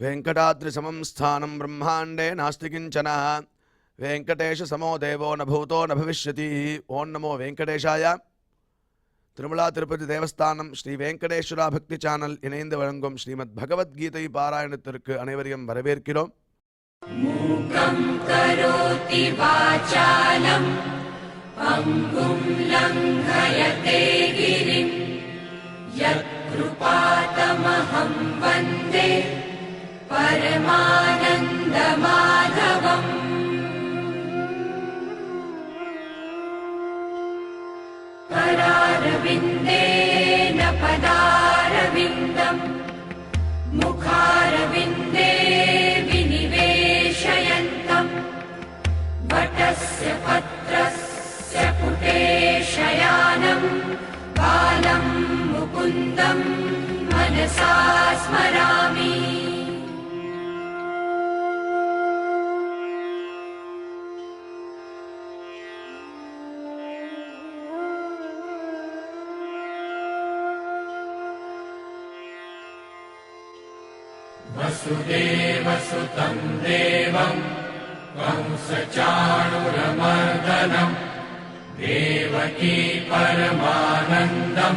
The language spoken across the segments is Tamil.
वेंकटाद्रिसमं स्थानं ब्रह्मांडे नास्ति किंचन वेंकटेश समो देवो न भूतो न भविष्यति। ओं नमो वेंकटेशाय। திருமலா திருப்பதி தேவஸ்தானம் ஸ்ரீ வெங்கடேஸ்வரா பக்தி சேனல் இணைந்து வழங்கும் ஸ்ரீமத் பகவத்கீதை பாராயணத்திற்கு அனைவரையும் வரவேற்கிறோம். மூகம் கரோதி வாசாலம் பங்கும் லங்கயதே கிரிம் யத்கிருபாதமஹம் வந்தே பரமானந்த மாதவம். करारविन्देन पदारविन्दम् मुखारविन्दे विनिवेशयन्तम् वटस्य पत्रस्य पुटे शयानम् बालं मुकुन्दम् मनसा स्मरामि. वसुदेवसुतं देवं कंसचाणूरमर्दनं देवकी परमानन्दं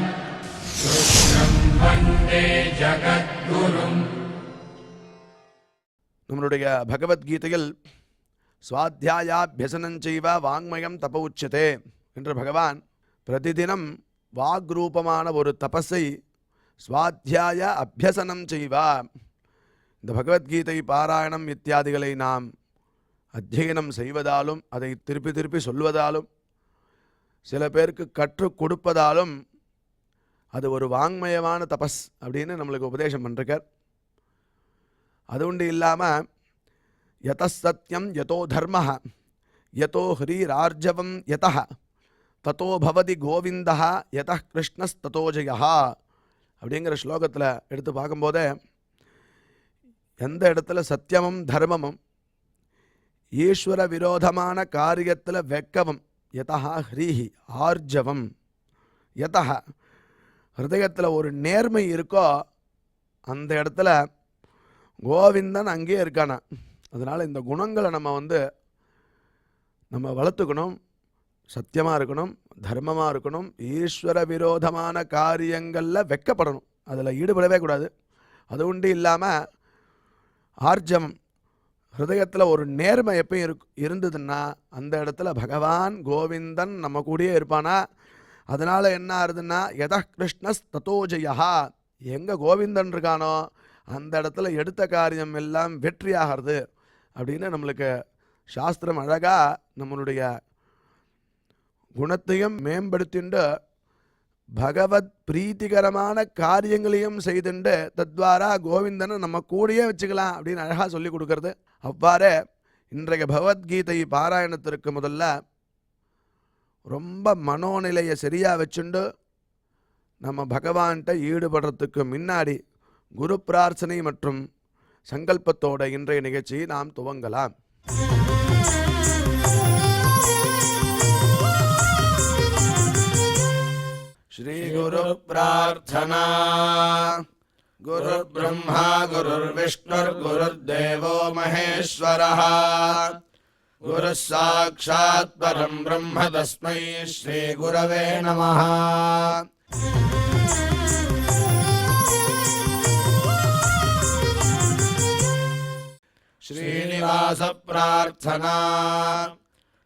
कृष्णं वन्दे जगद्गुरुम्. நம்மளுடைய பகவத்கீதையில் ஸ்வாத்தியாயாபியசனஞ்சைவ வாங்மயம் தப உச்சதே என்று பகவான் பிரதிதினம் வாக்ரூபமான ஒரு தபஸை ஸ்வாத்தியாய அபியசனம் செய்வா. இந்த பகவத்கீதை பாராயணம் இத்தியாதிகளை நாம் அத்தியனம் செய்வதாலும் அதை திருப்பி திருப்பி சொல்வதாலும் சில பேருக்கு கற்றுக் கொடுப்பதாலும் அது ஒரு வாங்மயமான தபஸ் அப்படின்னு நம்மளுக்கு உபதேசம் பண்ணிருக்கார். அது உண்டு இல்லாமல் யத சத்யம் யதோ தர்ம யதோ ஹ்ரீரார்ஜவம் யத ததோ பவதி கோவிந்தா யத கிருஷ்ணஸ்ததோ ஜெயா அப்படிங்கிற ஸ்லோகத்தில் எடுத்து பார்க்கும்போதே எந்த இடத்துல சத்தியமும் தர்மமும் ஈஸ்வர விரோதமான காரியத்தில் வெக்கவும் யதா ஹ்ரீஹி ஆர்ஜவம் யதா ஹிருதயத்தில் ஒரு நேர்மை இருக்கோ அந்த இடத்துல கோவிந்தன் அங்கேயே இருக்கானா. அதனால் இந்த குணங்களை நம்ம வளர்த்துக்கணும். சத்தியமாக இருக்கணும், தர்மமாக இருக்கணும், ஈஸ்வர விரோதமான காரியங்களில் வெக்கப்படணும், அதில் ஈடுபடவே கூடாது. அது உண்டு இல்லாமல் ஆர்ஜவம் ஹிருதயத்தில் ஒரு நேர்மை எப்பயும் இருந்ததுன்னா அந்த இடத்துல பகவான் கோவிந்தன் நம்ம கூடயே இருப்பானா. அதனால் என்ன ஆகுதுன்னா யத கிருஷ்ணஸ் ததோ ஜெயா, எங்கே கோவிந்தன் இருக்கானோ அந்த இடத்துல எடுத்த காரியம் எல்லாம் வெற்றியாகிறது அப்படின்னு நம்மளுக்கு சாஸ்திரம் அழகாக நம்மளுடைய குணத்தையும் மேம்படுத்திண்டு பகவத் பிரீத்திகரமான காரியங்களையும் செய்துண்டு தத்வாரா கோவிந்தனை நம்ம கூடயே வச்சுக்கலாம் அப்படின்னு அழகாக சொல்லி கொடுக்கறது. அவ்வாறே இன்றைய பகவத்கீதை பாராயணத்திற்கு முதல்ல ரொம்ப மனோநிலையை சரியாக வச்சுண்டு நம்ம பகவான்கிட்ட ஈடுபடுறதுக்கு முன்னாடி குரு பிரார்த்தனை மற்றும் சங்கல்பத்தோட இன்றைய நிகழ்ச்சியை நாம் துவங்கலாம். श्री गुरु प्रार्थना. गुरु ब्रह्मा गुरुर्विष्णुर् गुरुर्देवो महेश्वरः गुरुः साक्षात् परं ब्रह्म तस्मै श्री गुरवे नमः. श्रीनिवास प्रार्थना.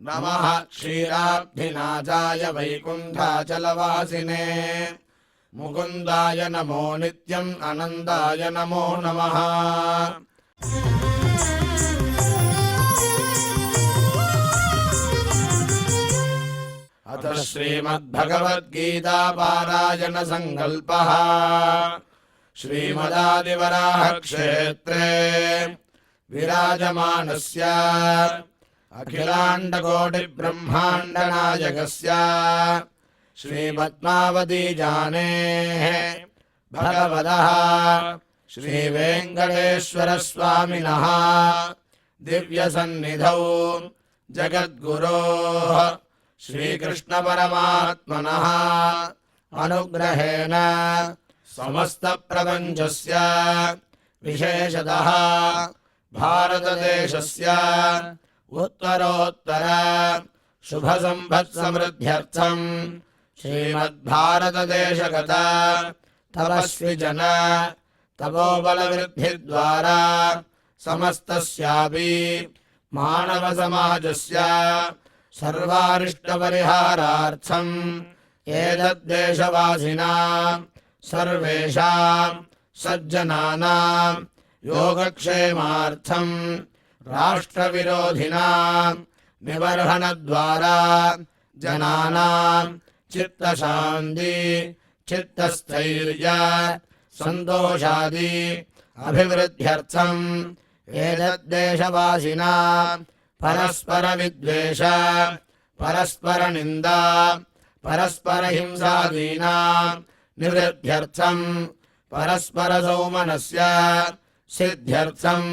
नमः क्षीराब्धिनाथाय वैकुण्ठाचलवासिने मुकुन्दाय नमो नित्यम् आनन्दाय नमो नमः. अथ श्रीमद्भगवद्गीता पारायण संकल्पः. श्रीमदादिवराह क्षेत्रे विराजमानस्य अखिलाण्डकोटि ब्रह्माण्ड नायकस्य श्रीपद्मावती जानेः भगवतः श्रीवेङ्कटेश्वर स्वामिनः दिव्यसन्निधौ जगद्गुरोः श्रीकृष्ण परमात्मनः अनुग्रहेण समस्त प्रपञ्चस्य विशेषतः भारतदेशस्य उत्तरोत्तर शुभसम्पत्समृद्ध्यर्थम् श्रीमद्भारतदेशगत तपस्विजन तपोबलवृद्धिद्वारा समस्तस्यापि मानवसमाजस्य सर्वारिष्टपरिहारार्थम् एतद्देशवासिनां सर्वेषां सज्जनानां योगक्षेमार्थं राष्ट्रविरोधिनां निबर्हणद्वारा जनानां चित्तशान्ति चित्तस्थैर्य सन्तोषादि अभिवृद्ध्यर्थम् एतद्देशवासिनां परस्परविद्वेष परस्परनिन्दा परस्परहिंसादीनां निवृद्ध्यर्थम् परस्परसौमनस्य सिद्ध्यर्थम्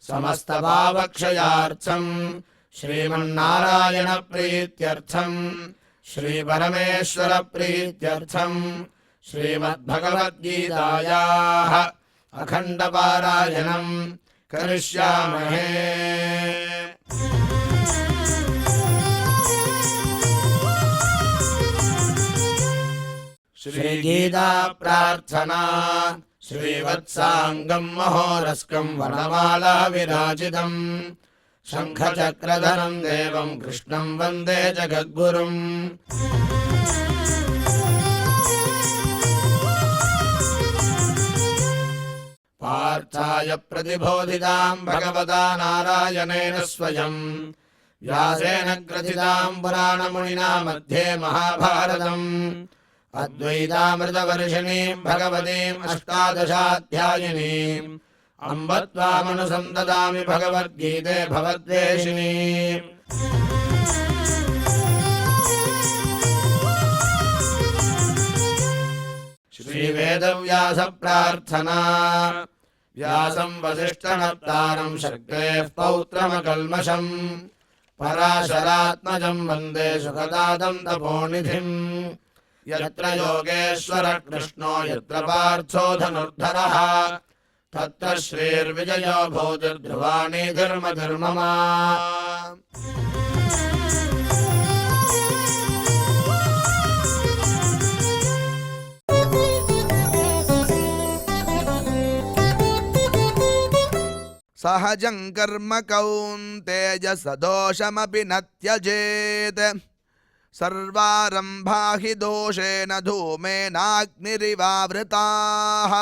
समस्तपापक्षयार्थम् श्रीमन्नारायणप्रीत्यर्थम् श्रीपरमेश्वरप्रीत्यर्थम् श्रीमद्भगवद्गीतायाः अखण्डपारायणम् करिष्यामहे। श्रीगीता प्रार्थना श्रीवत्साङ्गम् महोरस्कम् वनमाला विराजितम् शङ्खचक्रधरम् देवम् कृष्णम् वन्दे जगद्गुरुम्। पार्थाय प्रतिबोधिताम् भगवता नारायणेन स्वयम् व्यासेन ग्रथिताम् पुराणमुनिना मध्ये महाभारतम् अद्वैतामृतवर्षिणीम् भगवतीम् अष्टादशाध्यायिनीम् अम्ब त्वामनुसन्ददामि भगवद्गीते भवद्वेषिणीम्। श्रीवेदव्यास प्रार्थना व्यासं वसिष्ठनप्तारं शक्तेः पौत्रमकल्मषम् पराशरात्मजं वन्दे सुखदातं तपोनिधिम्। यत्र योगेश्वरः कृष्णो यत्र पार्थो धनुर्धरः तत्र श्रीर्विजयो भूतिर्ध्रुवाणि धर्मधर्मः। सहजं कर्म कौन्तेय सदोषमपि न त्यजेत् सर्वारम्भा हि दोषेण धूमेनाग्निरिवावृताः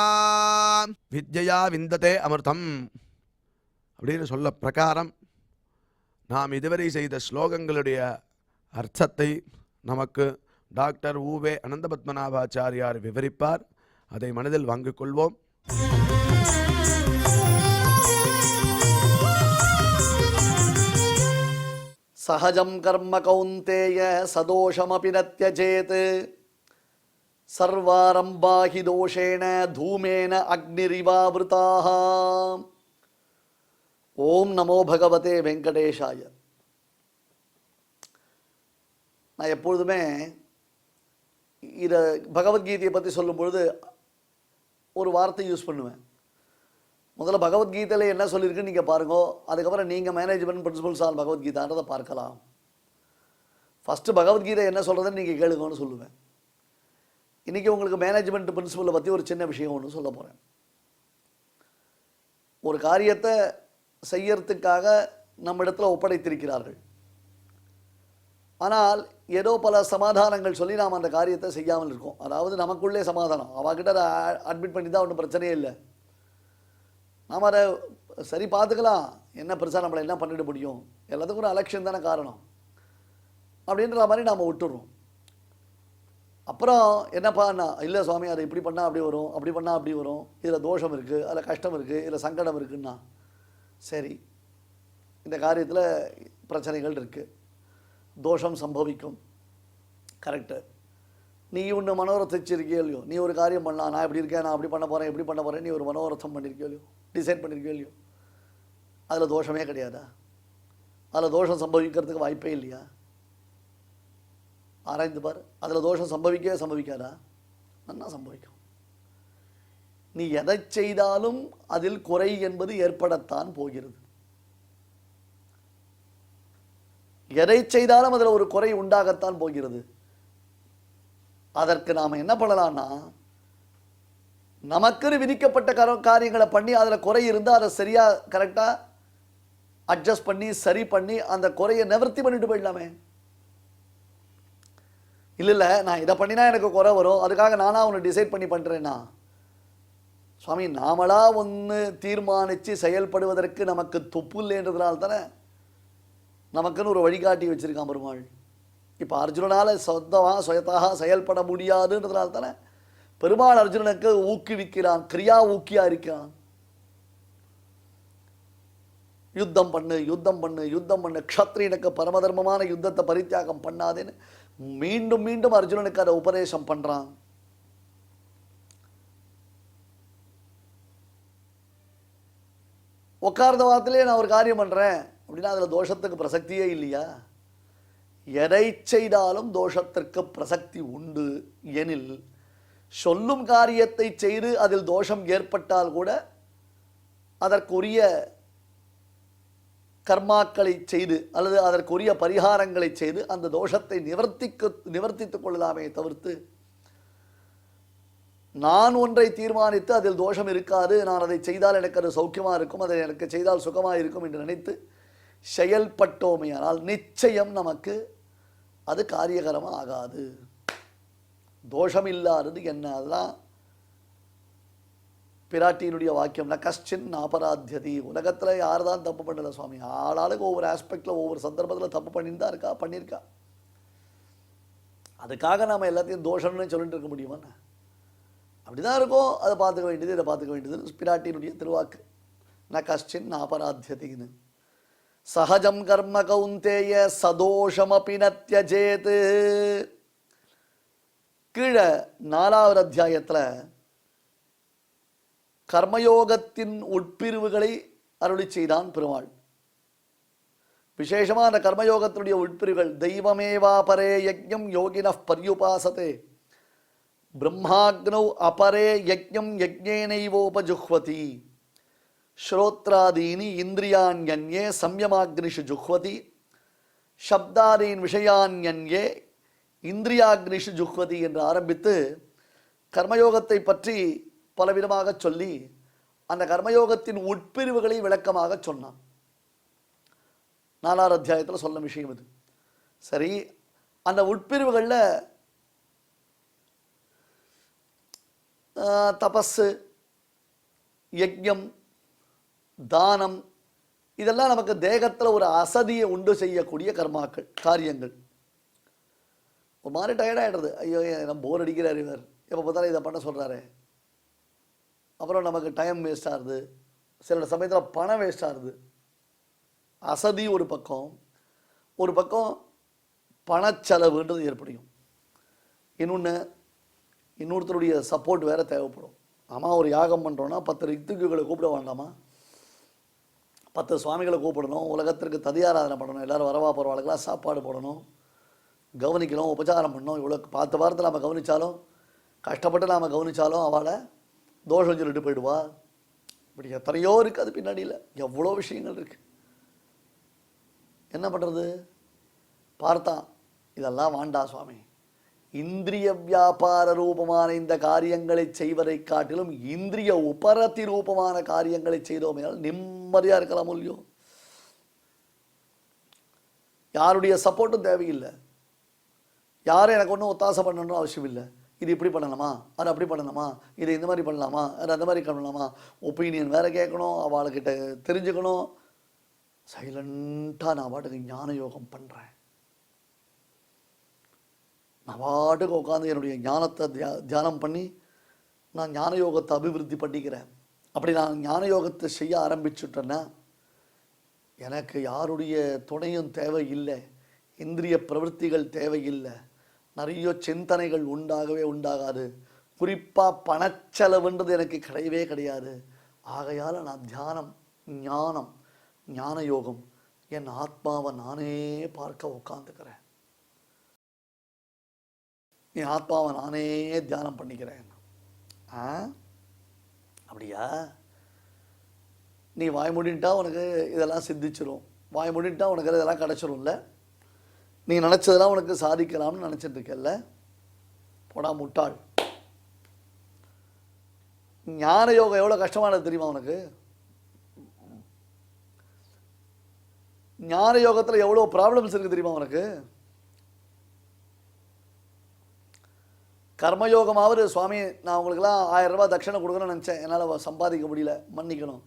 வித்யா விந்ததே அமிர்தம் அப்படின்னு சொல்ல பிரகாரம் நாம் இதுவரை செய்த ஸ்லோகங்களுடைய அர்த்தத்தை நமக்கு டாக்டர் ஊவே அனந்தபத்மநாபாச்சாரியார் விவரிப்பார். அதை மனதில் வாங்கிக் கொள்வோம். सहजं कर्म कौन्तेय सदोषमपि न त्यजेत् सर्वारम्भा हि दोषेण धूमेन अग्निरिवावृताः। ओम नमो भगवते वेंकटेशाय. நான் எப்பொழுதுமே இதை பகவத்கீதையை பற்றி சொல்லும் பொழுது ஒரு வார்த்தை யூஸ் பண்ணுவேன். முதல்ல பகவத்கீதையில் என்ன சொல்லியிருக்குன்னு நீங்கள் பாருங்க, அதுக்கப்புறம் நீங்கள் மேனேஜ்மெண்ட் பிரின்சிபல்ஸ் ஆன் பகவத்கீதான்றதை பார்க்கலாம். ஃபஸ்ட்டு பகவத்கீதை என்ன சொல்கிறதுன்னு நீங்கள் கேளுங்கன்னு சொல்லுவேன். இன்றைக்கி உங்களுக்கு மேனேஜ்மெண்ட் பிரின்சிபலை பற்றி ஒரு சின்ன விஷயம் ஒன்று சொல்ல போகிறேன். ஒரு காரியத்தை செய்யறதுக்காக நம்ம இடத்துல ஒப்படைத்திருக்கிறார்கள். ஆனால் ஏதோ பல சமாதானங்கள் சொல்லி நாம் அந்த காரியத்தை செய்யாமல் இருக்கோம். அதாவது நமக்குள்ளே சமாதானம், அவகிட்ட அதை அட்மிட் பண்ணி தான் ஒன்றும் பிரச்சனையே இல்லை, நாம் அதை சரி பார்த்துக்கலாம், என்ன பெருசாக நம்மளை என்ன பண்ணிட முடியும், எல்லாத்துக்கும் ஒரு அலட்சியம் தானே காரணம் அப்படின்ற மாதிரி நாம் விட்டுறோம். அப்புறம் என்னப்பா, இல்லை சுவாமி அதை இப்படி பண்ணால் அப்படி வரும், அப்படி பண்ணால் அப்படி வரும், இதில் தோஷம் இருக்குது, அதில் கஷ்டம் இருக்குது, இதில் சங்கடம் இருக்குன்னா சரி, இந்த காரியத்தில் பிரச்சனைகள் இருக்குது, தோஷம் சம்பவிக்கும், கரெக்டு. நீ ஒன்று மனோரத்தம் வச்சிருக்கியோ இல்லையோ, நீ ஒரு காரியம் பண்ணலாம், நான் இப்படி இருக்கேன், நான் அப்படி பண்ண போகிறேன், எப்படி பண்ண போகிறேன், நீ ஒரு மனோரத்தம் பண்ணியிருக்கியோ இல்லையோ, டிசைட் பண்ணியிருக்கியோ இல்லையோ, அதில் தோஷமே கிடையாதா? அதில் தோஷம் சம்பவிக்கிறதுக்கு வாய்ப்பே இல்லையா? ஆராய்ந்து பாரு. அதில் தோஷம் சம்பவிக்கவே சம்பவிக்காதா? நல்லா சம்பவிக்கும். நீ எதை செய்தாலும் அதில் குறை என்பது ஏற்படத்தான் போகிறது. எதை செய்தாலும் அதில் ஒரு குறை உண்டாகத்தான் போகிறது. அதற்கு நாம் என்ன பண்ணலாம்னா, நமக்குன்னு விதிக்கப்பட்ட காரியங்களை பண்ணி அதில் குறை இருந்தால் அதை சரியாக கரெக்டாக அட்ஜஸ்ட் பண்ணி சரி பண்ணி அந்த குறையை நிவர்த்தி பண்ணிட்டு போயிடலாமே. இல்லை நான் இதை பண்ணினா எனக்கு குறை வரும், அதுக்காக நானாக ஒன்று டிசைட் பண்ணி பண்ணுறேன்னா, சுவாமி நாமளா ஒன்று தீர்மானித்து செயல்படுவதற்கு நமக்கு தொப்பு இல்லைன்றதுனால தானே நமக்குன்னு ஒரு வழிகாட்டி வச்சிருக்கான் பெருமாள். இப்போ அர்ஜுனனால் சுயத்தாக செயல்பட முடியாதுன்றதுனால தானே பெருமாள் அர்ஜுனனுக்கு ஊக்குவிக்கிறான், கிரியா ஊக்கியா இருக்கிறான். யுத்தம் பண்ணு யுத்தம் பண்ணு யுத்தம் பண்ணு, க்ஷத்ரியனுக்கு பரமதர்மமான யுத்தத்தை பரித்தியாகம் பண்ணாதேன்னு மீண்டும் மீண்டும் அர்ஜுனனுக்கு அதை உபதேசம் பண்றான். உட்கார்ந்த வாரத்திலே நான் ஒரு காரியம் பண்றேன் அப்படின்னா அதுல தோஷத்துக்கு பிரசக்தியே இல்லையா? எதை செய்தாலும் தோஷத்திற்கு பிரசக்தி உண்டு எனில், சொல்லும் காரியத்தை செய்து அதில் தோஷம் ஏற்பட்டால் கூட அதற்குரிய கர்மாக்களை செய்து அல்லது அதற்குரிய பரிகாரங்களை செய்து அந்த தோஷத்தை நிவர்த்தித்துக் கொள்ளலாமே தவிர்த்து, நான் ஒன்றை தீர்மானித்து அதில் தோஷம் இருக்காது, நான் அதை செய்தால் எனக்கு அது சௌக்கியமாக இருக்கும், அதை எனக்கு செய்தால் சுகமாக இருக்கும் என்று நினைத்து செயல்பட்டோமையானால் நிச்சயம் நமக்கு அது காரியகரமாக ஆகாது. தோஷம் இல்லாதது என்ன? அதெல்லாம் பிராட்டியினுடைய வாக்கியம். ந கஷ்டின் அபராத்தியதி. உலகத்தில் யார் தான் தப்பு பண்ணல சுவாமி, ஆளாளுக்கு ஒவ்வொரு ஆஸ்பெக்டில் ஒவ்வொரு சந்தர்ப்பத்தில் தப்பு பண்ணிட்டு தான் இருக்கா, பண்ணியிருக்கா. அதுக்காக நாம் எல்லாத்தையும் தோஷம்னு சொல்லிட்டு இருக்க முடியுமா? அப்படிதான் இருக்கும். அதை பார்த்துக்க வேண்டியது, இதை பார்த்துக்க வேண்டியது பிராட்டியினுடைய திருவாக்கு. ந கஷ்டின் அபராத்தியதின்னு. சகஜம் கர்ம கௌந்தேய சதோஷமபி ந த்யஜேத். கீழே 4வது அத்தியாயத்தில் கர்மயோகத்தின் உட்பிரிவுகளை அருளி செய்தான் பெருமாள். விசேஷமாக அந்த கர்மயோகத்தினுடைய உட்பிரிவுகள், தெய்வமேவா பரே யஜ்ஞம் யோகினः பர்யுபாசதே, பிரம்மாக்னௌ அபரே யஜ்ஞம் யஜ்ஞேனைவோபஜுஹ்வதி, ஸ்ரோத்ராதீனி இந்திரியாண்யன்யே சம்யமாக்னிஷு ஜுஹ்வதி, சப்தாதீன் விஷயான்யன்யே இந்திரியாக்னிஷு ஜுஹ்வதி என்று ஆரம்பித்து கர்மயோகத்தை பற்றி பலவிதமாக சொல்லி அந்த கர்மயோகத்தின் உட்பிரிவுகளை விளக்கமாக சொன்னான். 4வது அத்தியாயத்தில் சொன்ன விஷயம் இது. சரி, அந்த உட்பிரிவுகளில் தபஸு, யஜ்ஞம், தானம் இதெல்லாம் நமக்கு தேகத்தில் ஒரு அசதியை உண்டு செய்யக்கூடிய கர்மாக்கள், காரியங்கள். ஒரு மாதிரி டயர்டாகிடுறது. ஐயோ நம்ம போர் அடிக்கிறார் இவர், எப்போ பார்த்தாலும் இதை பண்ண சொல்கிறாரு. அப்புறம் நமக்கு டைம் வேஸ்ட் ஆகுது, சில சமயத்தில் பணம் வேஸ்ட் ஆகுது. அசதி ஒரு பக்கம், ஒரு பக்கம் பணச்செலவுன்றது ஏற்படும். இன்னொருத்தருடைய சப்போர்ட் வேறு தேவைப்படும். ஆமாம், ஒரு யாகம் பண்ணுறோன்னா 10 ரித்துக்குகளை கூப்பிட வேண்டாமா? 10 சுவாமிகளை கூப்பிடணும், உலகத்திற்கு ததியாராதனை பண்ணணும், எல்லோரும் வரவா போகிறவாளுக்கெல்லாம் சாப்பாடு போடணும், கவனிக்கணும், உபச்சாரம் பண்ணணும். இவ்வளோ 10 வாரத்தில் நாம் கவனித்தாலும், கஷ்டப்பட்டு நாம் கவனித்தாலும் அவளை தோஷம் சொல்லிட்டு போயிடுவா. இப்படி எத்தனையோ இருக்குது அது பின்னாடியில், எவ்வளோ விஷயங்கள் இருக்குது. என்ன பண்ணுறது? பார்த்தான், இதெல்லாம் வேண்டா சுவாமி, இந்திரிய வியாபார ரூபமான இந்த காரியங்களை செய்வதை காட்டிலும் இந்திரிய உபரத்தி ரூபமான காரியங்களை செய்தோமே நிம்மதியாக இருக்கலாம் இல்லையோ? யாருடைய சப்போர்ட்டும் தேவையில்லை, யாரும் எனக்கு ஒன்றும் ஒத்தாசை பண்ணணும்னு அவசியம் இல்லை. இது இப்படி பண்ணலாமா, அது அப்படி பண்ணலாமா, இது இந்த மாதிரி பண்ணலாமா, அது அந்த மாதிரி பண்ணலாமா, ஒப்பீனியன் வேறு கேட்கணும், அவளுக்கிட்ட தெரிஞ்சுக்கணும். சைலண்ட்டாக நான் பாட்டுக்கு ஞான யோகம் பண்ணுறேன், நான் பாட்டுக்கு உட்காந்து என்னுடைய ஞானத்தை தியானம் பண்ணி நான் ஞான யோகத்தை அபிவிருத்தி பண்ணிக்கிறேன். அப்படி நான் ஞான யோகத்தை செய்ய ஆரம்பிச்சுட்டேன்னா எனக்கு யாருடைய துணையும் தேவையில்லை, இந்திரிய பிரவൃத்திகள் தேவையில்லை, நிறைய சிந்தனைகள் உண்டாகாது, குறிப்பாக பணச்செலவுன்றது எனக்கு கிடையவே கிடையாது. ஆகையால் நான் தியானம், ஞானம், ஞான யோகம், என் ஆத்மாவை நானே பார்க்க உட்காந்துக்கிறேன், என் ஆத்மாவை நானே தியானம் பண்ணிக்கிறேன். அப்படியா? நீ வாய் மூடிட்டா உனக்கு இதெல்லாம் சித்திச்சிரும், வாய் மூடிட்டா உனக்கு இதெல்லாம் கிடச்சிரும்ல, நீ நினச்சதெல்லாம் உனக்கு சாதிக்கலாம்னு நினச்சிட்டு இருக்கல்ல, போடா முட்டாள். ஞான யோகம் எவ்வளோ கஷ்டமானது தெரியுமா உனக்கு? ஞான யோகத்தில் எவ்வளோ ப்ராப்ளம்ஸ் இருக்குது தெரியுமா உனக்கு? கர்மயோகமாவது சுவாமி நான் உங்களுக்குலாம் 1000 ரூபா தட்சணை கொடுக்கணும்னு நினச்சேன், என்னால் சம்பாதிக்க முடியல, மன்னிக்கணும்,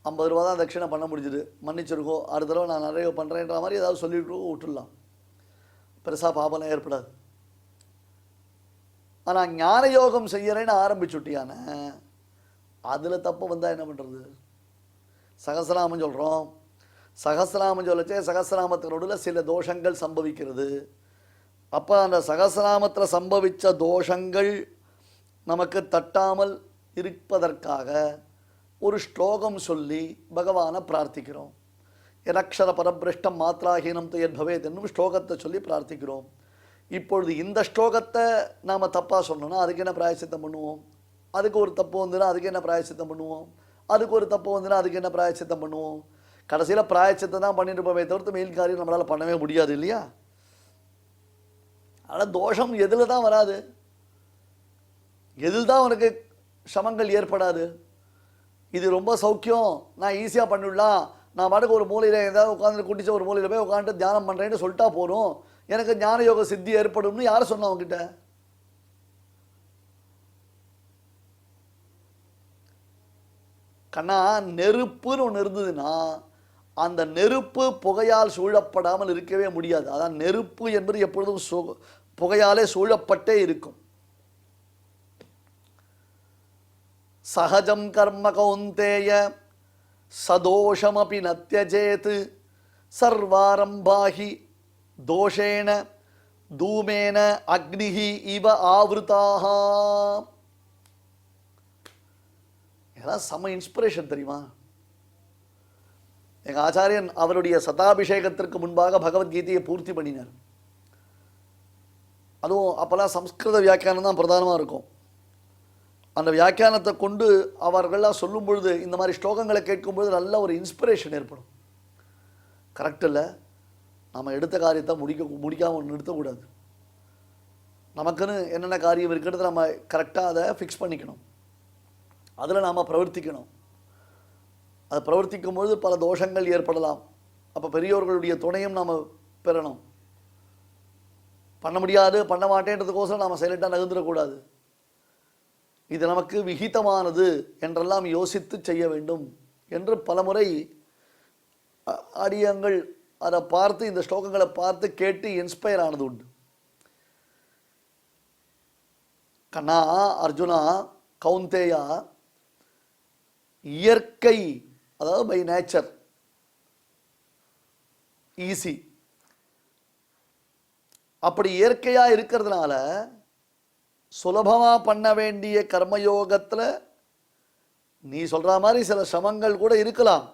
50 ரூபா தான் தட்சணை பண்ண முடிஞ்சுது, மன்னிச்சிருக்கோம், அடுத்த தடவை நான் நிறைய பண்ணுறேன்ற மாதிரி ஏதாவது சொல்லிட்டு விட்டுடலாம், பெருசாக பாபம் ஏற்படாது. ஆனால் ஞான யோகம் செய்யறேன்னு ஆரம்பிச்சுட்டியான அதில் தப்பு வந்தால் என்ன பண்ணுறது? சகசிரநாமம் சொல்கிறோம், சகசிரநாமம் சொல்லச்சே சகசிரநாமத்தினோட சில தோஷங்கள் சம்பவிக்கிறது. அப்போ அந்த சகசிரநாமத்தில் சம்பவித்த தோஷங்கள் நமக்கு தட்டாமல் இருப்பதற்காக ஒரு ஸ்லோகம் சொல்லி பகவானை பிரார்த்திக்கிறோம். இரக்ஷர பரபிரஷ்டம் மாத்ராஹீனம் தயத் பவேத் என்னும் ஸ்லோகத்தை சொல்லி பிரார்த்திக்கிறோம். இப்பொழுது இந்த ஸ்லோகத்தை நாம் தப்பாக சொன்னோன்னா அதுக்கு என்ன பிராயசித்தம் பண்ணுவோம்? அதுக்கு ஒரு தப்பு வந்துன்னா அதுக்கு என்ன பிராயசித்தம் பண்ணுவோம்? அதுக்கு ஒரு தப்பு வந்துன்னா அதுக்கு என்ன பிராயசித்தம் பண்ணுவோம்? கடைசியில் பிராயசித்தை தான் பண்ணிட்டு போவே தவிர்த்து மெயில் காரியம் நம்மளால் பண்ணவே முடியாது இல்லையா? ஆனால் தோஷம் எதில் தான் வராது, எதில் தான் உனக்கு சமங்கள் ஏற்படாது. இது ரொம்ப சௌக்கியம், நான் ஈஸியாக பண்ணிடலாம், நான் பாட்டுக்கு ஒரு மூலையில் ஏதாவது உட்காந்து குட்டிச்ச ஒரு மூலையில் போய் உட்காந்துட்டு தியானம் பண்ணுறேன்னு சொல்லிட்டா போகிறோம், எனக்கு ஞான யோக சித்தி ஏற்படும்னு யார் சொன்னா அவங்ககிட்ட? கண்ணா, நெருப்புன்னு ஒன்று இருந்ததுன்னா அந்த நெருப்பு புகையால் சூழப்படாமல் இருக்கவே முடியாது. அதான் நெருப்பு என்பது எப்பொழுதும் புகையாலே சூழப்பட்டே இருக்கும். சகஜம் கர்ம கௌந்தேய சதோஷமபி நத்யஜேத் சர்வாரம்பாஹி தோஷேன தூமேன அக்னிஹி இவ ஆவ்ருதாக. இதெல்லாம் செம இன்ஸ்பிரேஷன் தெரியுமா? எங்கள் ஆச்சாரியன் அவருடைய சதாபிஷேகத்திற்கு முன்பாக பகவத்கீதையை பூர்த்தி பண்ணினார். அதுவும் அப்போல்லாம் சம்ஸ்கிருத வியாக்கியானம் தான் பிரதானமாக இருக்கும். அந்த வியாக்கியானத்தை கொண்டு அவர்கள்லாம் சொல்லும் பொழுது இந்த மாதிரி ஸ்லோகங்களை கேட்கும்பொழுது நல்ல ஒரு இன்ஸ்பிரேஷன் ஏற்படும். கரெக்ட் இல்லை? நம்ம எடுத்த காரியத்தை முடிக்காமல் நிறுத்தக்கூடாது. நமக்குன்னு என்னென்ன காரியம் இருக்கிறது நம்ம கரெக்டாக அதை ஃபிக்ஸ் பண்ணிக்கணும், அதில் நாம் பிரவர்த்திக்கணும். அது பிரவர்த்திக்கும் பொழுது பல தோஷங்கள் ஏற்படலாம். அப்போ பெரியோர்களுடைய துணையும் நாம் பெறணும். பண்ண முடியாது, பண்ண மாட்டேன்றதுக்கோசரம் நாம் சைலண்டாக நகர்ந்துடக்கூடாது. இது நமக்கு விகிதமானது என்றெல்லாம் யோசித்து செய்ய வேண்டும் என்று பலமுறை அடியங்கள் அதை பார்த்து, இந்த ஸ்லோகங்களை பார்த்து கேட்டு இன்ஸ்பயர் ஆனது உண்டு. கண்ணா, அர்ஜுனா, கௌந்தேயா, இயற்கை, அதாவது பை நேச்சர் ஈஸி, அப்படி இயற்கையாக இருக்கிறதுனால சுலபமாக பண்ண வேண்டிய கர்மயோகத்தில் நீ சொல்கிற மாதிரி சில சிரமங்கள் கூட இருக்கலாம்.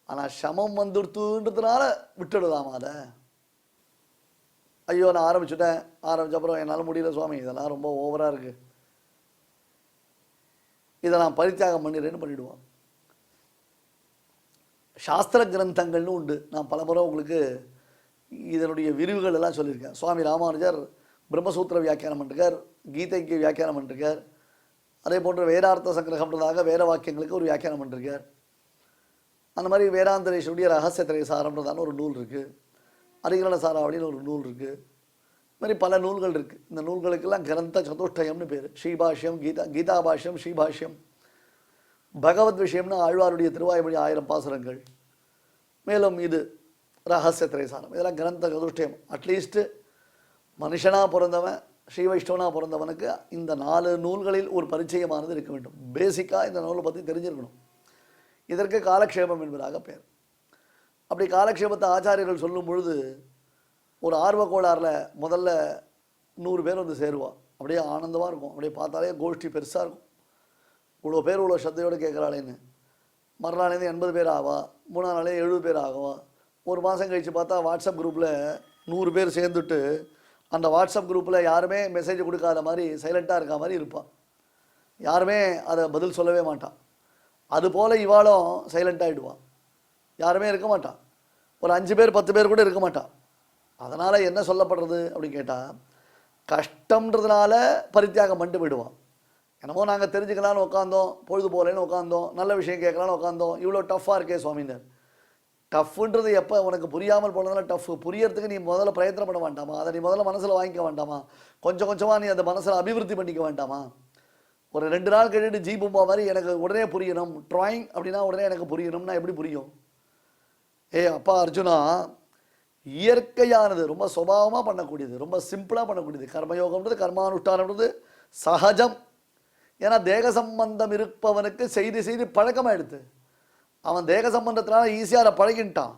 ஆனால் சிரமம் வந்துடுத்துன்றதுனால விட்டுடுதாமா அதை? ஐயோ நான் ஆரம்பிச்சுட்டேன், ஆரம்பிச்சப்பறம் என்னால் முடியல சுவாமி, இதெல்லாம் ரொம்ப ஓவராக இருக்குது, இதை நான் பரித்தியாகம் பண்ணிடுறேன்னு பண்ணிவிடுவான். சாஸ்திர கிரந்தங்கள்னு உண்டு. நான் பலமுறை உங்களுக்கு இதனுடைய விரிவுகள் எல்லாம் சொல்லியிருக்கேன். சுவாமி ராமானுஜர் பிரம்மசூத்திர வியாக்கியானம் பண்ணிருக்கார், கீதைக்கு வியாக்கியானம் பண்ணிருக்கார், அதே போன்ற வேதார்த்த சங்கிரகம்ன்றதாக வேத வாக்கியங்களுக்கு ஒரு வியாக்கியானம் பண்ணிருக்கார். அந்த மாதிரி வேதாந்தரேஷனுடைய ரகசிய திரைசாரம்ன்றதான ஒரு நூல் இருக்குது, அதிகரண சாராவளின்னு ஒரு நூல் இருக்குது. இது மாதிரி பல நூல்கள் இருக்குது. இந்த நூல்களுக்கெல்லாம் கிரந்த சதுஷ்டயம்னு பேர். ஸ்ரீபாஷ்யம், கீதாபாஷ்யம், ஸ்ரீபாஷ்யம், பகவத் விஷயம்னு ஆழ்வாருடைய திருவாய்மொழி 1000 பாசுரங்கள், மேலும் இது ரகசிய திரைசாரம், இதெல்லாம் கிரந்த சதுஷ்டயம். அட்லீஸ்ட்டு மனுஷனாக பிறந்தவன், ஸ்ரீ வைஷ்ணவனாக பிறந்தவனுக்கு இந்த 4 நூல்களில் ஒரு பரிச்சயமானது இருக்க வேண்டும். பேசிக்காக இந்த நூலை பற்றி தெரிஞ்சிருக்கணும். இதற்கு காலக்ஷேபம் என்பதாக பேர். அப்படி காலக்ஷேபத்தை ஆச்சாரியர்கள் சொல்லும் பொழுது ஒரு ஆர்வ கோளாறில் முதல்ல 100 பேர் வந்து சேருவா. அப்படியே ஆனந்தமாக இருக்கும். அப்படியே பார்த்தாலே கோஷ்டி பெருசாக இருக்கும். இவ்வளோ பேர் இவ்வளோ ஸ்ரத்தையோடு கேட்குறாளேன்னு. மறுநாளேருந்து 80 பேர் ஆவா, 3ஆம் நாளே 70 பேர் ஆகுவா. ஒரு மாதம் கழித்து பார்த்தா வாட்ஸ்அப் குரூப்பில் 100 பேர் சேர்ந்துட்டு அந்த வாட்ஸ்அப் குரூப்பில் யாருமே மெசேஜ் கொடுக்காத மாதிரி சைலண்ட்டாக இருக்க மாதிரி இருப்பாள். யாருமே அதை பதில் சொல்லவே மாட்டான். அதுபோல் இவாளும் சைலண்ட் ஆகிடுவான், யாருமே இருக்க மாட்டான். ஒரு 5 பேர் 10 பேர் கூட இருக்க மாட்டான். அதனால் என்ன சொல்லப்படுறது அப்படின்னு கேட்டால், கஷ்டம்ன்றதுனால பரித்தியாகம் பண்ணிட்டு போயிடுவான். என்னமோ நாங்கள் தெரிஞ்சுக்கலான்னு உட்காந்தோம், பொழுது போகலன்னு உட்காந்தோம், நல்ல விஷயம் கேட்கலான்னு உட்காந்தோம், இவ்வளோ டஃப்பாக இருக்கே சுவாமினர். டஃப்புன்றது எப்போ உனக்கு புரியாமல் போனதுனால டஃப்பு. புரியறதுக்கு நீ முதல்ல பிரயத்தனம் பண்ண வேண்டாமா? அதை நீ முதல்ல மனசில் வாங்கிக்க வேண்டாமா? கொஞ்சம் கொஞ்சமாக நீ அந்த மனசில் அபிவிருத்தி பண்ணிக்க வேண்டாமா? ஒரு 2 நாள் கேட்டுட்டு ஜீபும்பா மாதிரி எனக்கு உடனே புரியணும், ட்ராயிங் அப்படின்னா உடனே எனக்கு புரியணும்னா எப்படி புரியும்? அப்பா அர்ஜுனா, இயற்கையானது, ரொம்ப சுபாவமாக பண்ணக்கூடியது, ரொம்ப சிம்பிளாக பண்ணக்கூடியது கர்மயோகம்ன்றது, கர்மானுஷ்டானம்ன்றது சகஜம். ஏன்னா தேக சம்பந்தம் இருப்பவனுக்கு செய்து செய்து பழக்கமாயிடுது. அவன் தேக சம்பந்தத்தினால ஈஸியாக பழகின்ட்டான்.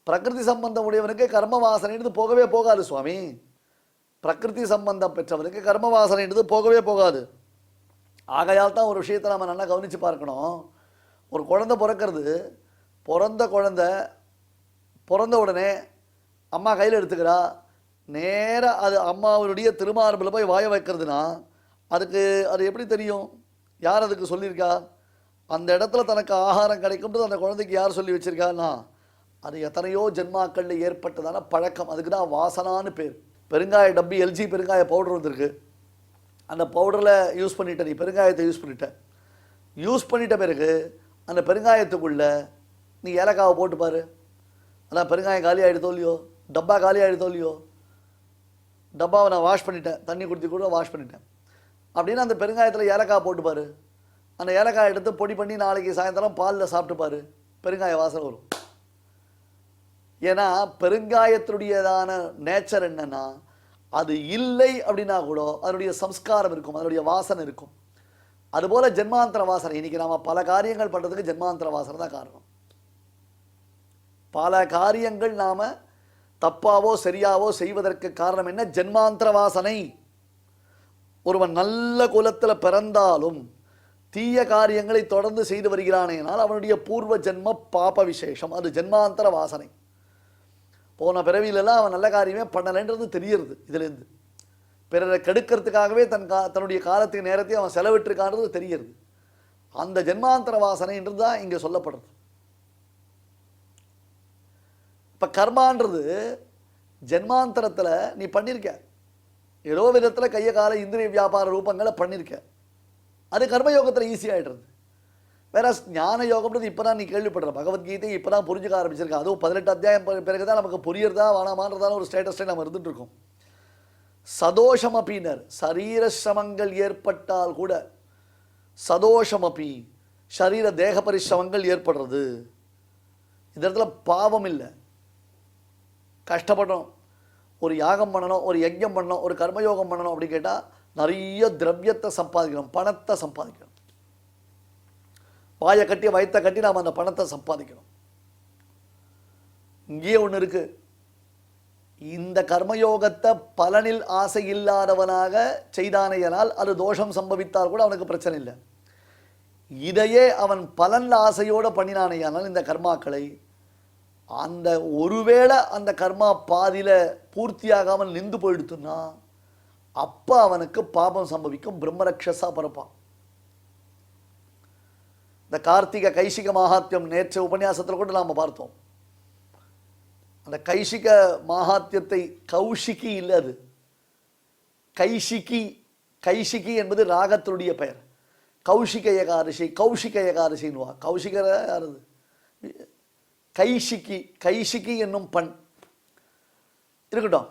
பிரகிருதி சம்பந்தம் உடையவனுக்கு கர்ம வாசனைன்றது போகவே போகாது சுவாமி. பிரகிருதி சம்பந்தம் பெற்றவனுக்கு கர்ம வாசனைன்றது போகவே போகாது. ஆகையால் தான் ஒரு விஷயத்தை நம்ம நல்லா கவனித்து பார்க்கணும். ஒரு குழந்தை பிறக்கிறது, பிறந்த உடனே அம்மா கையில் எடுத்துக்கிறா, நேராக அது அம்மாவுடைய திருமார்பில் போய் வாய வைக்கிறதுனா அதுக்கு அது எப்படி தெரியும்? யார் அதுக்கு சொல்லியிருக்கா? அந்த இடத்துல தனக்கு ஆகாரம் கிடைக்கும்ன்றது அந்த குழந்தைக்கு யார் சொல்லி வச்சுருக்கான்னா, அது எத்தனையோ ஜென்மாக்களில் ஏற்பட்டதான பழக்கம். அதுக்கு தான் வாசனான்னு பேர். பெருங்காய டப்பி, எல்ஜி பெருங்காய பவுடர் வந்திருக்கு. அந்த பவுடரில் யூஸ் பண்ணிட்ட, நீ பெருங்காயத்தை யூஸ் பண்ணிட்ட பிறகு அந்த பெருங்காயத்துக்குள்ளே நீ ஏலக்காவை போட்டு பாரு. அதான் பெருங்காயம் காலி ஆகிடுதோ இல்லையோ, டப்பா காலி ஆகிடுதோ இல்லையோ. டப்பாவை நான் வாஷ் பண்ணிட்டேன், தண்ணி குடித்து கூட வாஷ் பண்ணிட்டேன் அப்படின்னு அந்த பெருங்காயத்தில் ஏலக்காய் போட்டு பாரு. அந்த ஏலக்காய் எடுத்து பொடி பண்ணி நாளைக்கு சாயந்தரம் பாலில் சாப்பிட்டு பாரு, பெருங்காய வாசனை வரும். ஏன்னா பெருங்காயத்தினுடையதான நேச்சர் என்னன்னா, அது இல்லை அப்படின்னா கூட அதனுடைய சம்ஸ்காரம் இருக்கும், அதனுடைய வாசனை இருக்கும். அதுபோல் ஜென்மாந்தர வாசனை. இன்றைக்கி நாம் பல காரியங்கள் பண்ணுறதுக்கு ஜென்மாந்தர வாசனை தான் காரணம். பல காரியங்கள் நாம் தப்பாவோ சரியாவோ செய்வதற்கு காரணம் என்ன? ஜென்மாந்தர வாசனை. ஒருவன் நல்ல குலத்தில் பிறந்தாலும் தீய காரியங்களை தொடர்ந்து செய்து வருகிறானேனால் அவனுடைய பூர்வ ஜென்ம பாப விசேஷம், அது ஜென்மாந்தர வாசனை. போன பிறவியிலெல்லாம் அவன் நல்ல காரியமே பண்ணலைன்றது தெரியுது. இதுலேருந்து பிறரை கெடுக்கிறதுக்காகவே தன்னுடைய காலத்துக்கு நேரத்தையும் அவன் செலவிட்டிருக்கான்றது தெரியுது. அந்த ஜென்மாந்தர வாசனைன்றது தான் இங்கே சொல்லப்படுறது. இப்போ கர்மான்றது ஜென்மாந்தரத்தில் நீ பண்ணியிருக்க, ஏதோ விதத்தில் கையை கால இந்திரிய வியாபார ரூபங்களை பண்ணியிருக்க, அது கர்மயோகத்தில் ஈஸியாகிடுறது. வேற ஞான யோகம்ன்றது இப்போ தான் நீ கேள்விப்படுற, பகவத்கீதை இப்போ தான் புரிஞ்சுக்க ஆரம்பிச்சிருக்கேன். அதுவும் 18 அத்தியாயம் பிறகு தான் நமக்கு புரியறதா வேணாமான்றதான ஒரு ஸ்டேட்டஸ்லேயே நம்ம இருந்துட்டு இருக்கோம். சதோஷம் அப்பினர், சரீர சிரமங்கள் ஏற்பட்டால் கூட சதோஷம் அப்பி, சரீர தேக பரிசிரமங்கள் ஏற்படுறது. இந்த இடத்துல பாவம் இல்லை, கஷ்டப்படணும். ஒரு யாகம் பண்ணணும், ஒரு யஜ்யம் பண்ணணும், ஒரு கர்மயோகம் பண்ணணும் அப்படின்னு கேட்டால் நிறைய திரவியத்தை சம்பாதிக்கணும், பணத்தை சம்பாதிக்கணும். வாயை கட்டி வயிற்றை கட்டி நாம் அந்த பணத்தை சம்பாதிக்கணும். இங்கேயே ஒன்று இருக்கு, இந்த கர்மயோகத்தை பலனில் ஆசை இல்லாதவனாக செய்தானையனால் அது தோஷம் சம்பவித்தால் கூட அவனுக்கு பிரச்சனை இல்லை. இதையே அவன் பலன்ல ஆசையோடு பண்ணினானையானால் இந்த கர்மாக்களை, அந்த ஒருவேளை அந்த கர்மா பாதியில் பூர்த்தியாகாமல் நின்று போயிடுத்துன்னா அப்போ அவனுக்கு பாபம் சம்பவிக்கும், பிரம்மரக்ஷஸா பிறப்பான். இந்த கார்த்திகை கைசிக மகாத்மியம் நேற்று உபன்யாசத்தில் கூட நாம் பார்த்தோம். அந்த கைசிக மகாத்மியத்தை, கௌஷிகி இல்லை அது கைசிகி. கைசிகி என்பது ராகத்தினுடைய பெயர். கௌஷிக ஏகாதசி, கௌஷிக ஏகாதசின்னுவா. கௌஷிகர யாருது? கைசிகி. கைசிகி என்னும் பண் இருக்கட்டும்.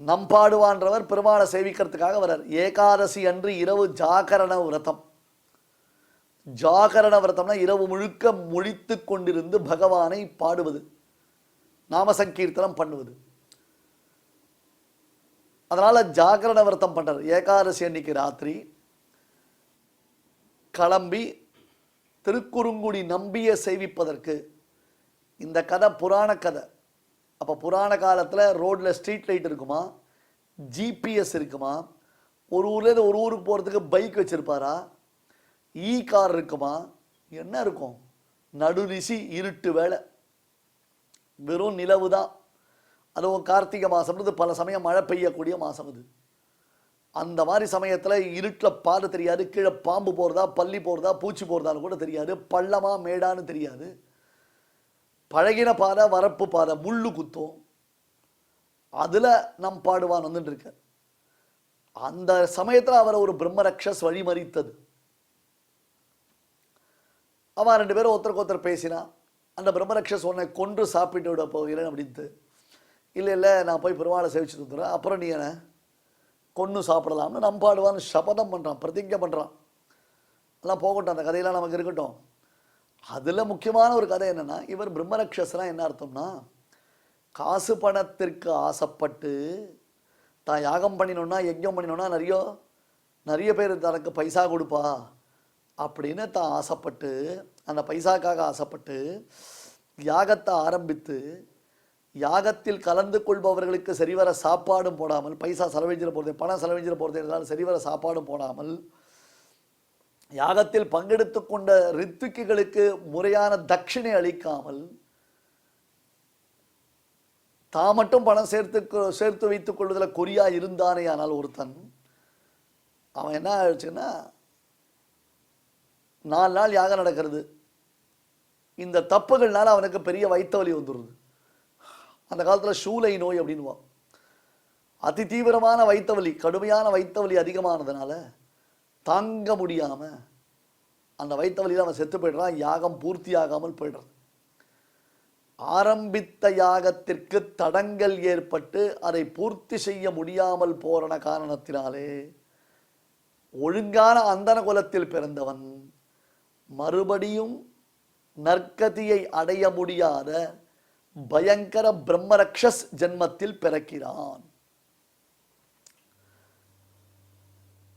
நம்பாடுவான்றவர் பெருமாளை சேவிக்கிறதுக்காக வர்றார். ஏகாதசி அன்று இரவு ஜாகரண விரதம். ஜாகரண விரதம்னா இரவு முழுக்க முழித்து கொண்டிருந்து பகவானை பாடுவது, நாம சங்கீர்த்தனம் பண்ணுவது. அதனால ஜாகரண விரதம் பண்றார். ஏகாதசி அன்னைக்கு ராத்திரி கிளம்பி திருக்குறுங்குடி நம்பியை சேவிப்பதற்கு. இந்த கதை புராண கதை. அப்போ புராண காலத்தில் ரோட்டில் ஸ்ட்ரீட் லைட் இருக்குமா, ஜிபிஎஸ் இருக்குமா, ஒரு ஊர்லேருந்து ஒரு ஊருக்கு போகிறதுக்கு பைக் வச்சுருப்பாரா, கார் இருக்குமா, என்ன இருக்கும்? நடுநிசி இருட்டு வேலை, வெறும் நிலவு தான். அதுவும் கார்த்திகை மாதம்ன்றது பல சமயம் மழை பெய்யக்கூடிய மாதம். அது அந்த மாதிரி சமயத்தில் இருட்டில் பாத தெரியாது, கீழே பாம்பு போகிறதா பள்ளி போகிறதா பூச்சி போகிறதான்னு கூட தெரியாது, பள்ளமா மேடான்னு தெரியாது, பழகின பாதை வரப்பு பாதை முள்ளு குத்தும், அதில் நம் பாடுவான் வந்துட்டு இருக்க. அந்த சமயத்தில் அவரை ஒரு பிரம்மரக்ஷஸ் வழிமறித்தது. அவன் 2 பேரும் ஒருத்தருக்கு ஒருத்தர் பேசினா. அந்த பிரம்மரக்ஷஸ் உன்னை கொன்று சாப்பிட்டு விட போகிறேன் அப்படின்ட்டு. இல்லை இல்லை நான் போய் பெருமாளை சேவிச்சுட்டு வந்துடுறேன், அப்புறம் நீ என்ன கொன்று சாப்பிடலாம்னு நம்பாடுவான்னு சபதம் பண்ணுறான், பிரதிஜை பண்ணுறான். எல்லாம் போகட்டும், அந்த கதையெல்லாம் நமக்கு இருக்கட்டும். அதில் முக்கியமான ஒரு கதை என்னென்னா, இவர் பிரம்மரக்ஷஸ்லாம் என்ன அர்த்தம்னா, காசு பணத்திற்கு ஆசைப்பட்டு தான் யாகம் பண்ணினோன்னா யஜ்யம் பண்ணினோன்னா நிறைய பேர் தனக்கு பைசா கொடுப்பா அப்படின்னு தான் ஆசைப்பட்டு, அந்த பைசாக்காக ஆசைப்பட்டு யாகத்தை ஆரம்பித்து யாகத்தில் கலந்து கொள்பவர்களுக்கு சரிவர சாப்பாடும் போடாமல், பைசா செலவழிஞ்சிட போகிறது, பணம் செலவழிஞ்சிட போகிறது என்றால் சரிவர சாப்பாடும் போடாமல், யாகத்தில் பங்கெடுத்து கொண்ட ரித்துக்குகளுக்கு முறையான தட்சிணை அளிக்காமல், தான் மட்டும் பணம் சேர்த்து வைத்துக் கொள்வதில் குறியா இருந்தானே. ஆனால் ஒருத்தன் அவன் என்ன ஆயிடுச்சுன்னா, 4 நாள் யாகம் நடக்கிறது, இந்த தப்புகள்னால அவனுக்கு பெரிய வயிற்றுவலி வந்துடுது. அந்த காலத்தில் சூளை நோய் அப்படின்வான். அதி தீவிரமான வயிற்றுவலி, கடுமையான வயிற்றுவலி அதிகமானதுனால தாங்க முடியாமல் அந்த வயிற்றுவலியில் அவன் செத்து போய்டுறான். யாகம் பூர்த்தி ஆகாமல் போய்டுறது. ஆரம்பித்த யாகத்திற்கு தடங்கல் ஏற்பட்டு அதை பூர்த்தி செய்ய முடியாமல் போன காரணத்தினாலே ஒழுங்கான அந்தன குலத்தில் பிறந்தவன் மறுபடியும் நற்கதியை அடைய முடியாத பயங்கர பிரம்மரக்ஷஸ் ஜென்மத்தில் பிறக்கிறான்.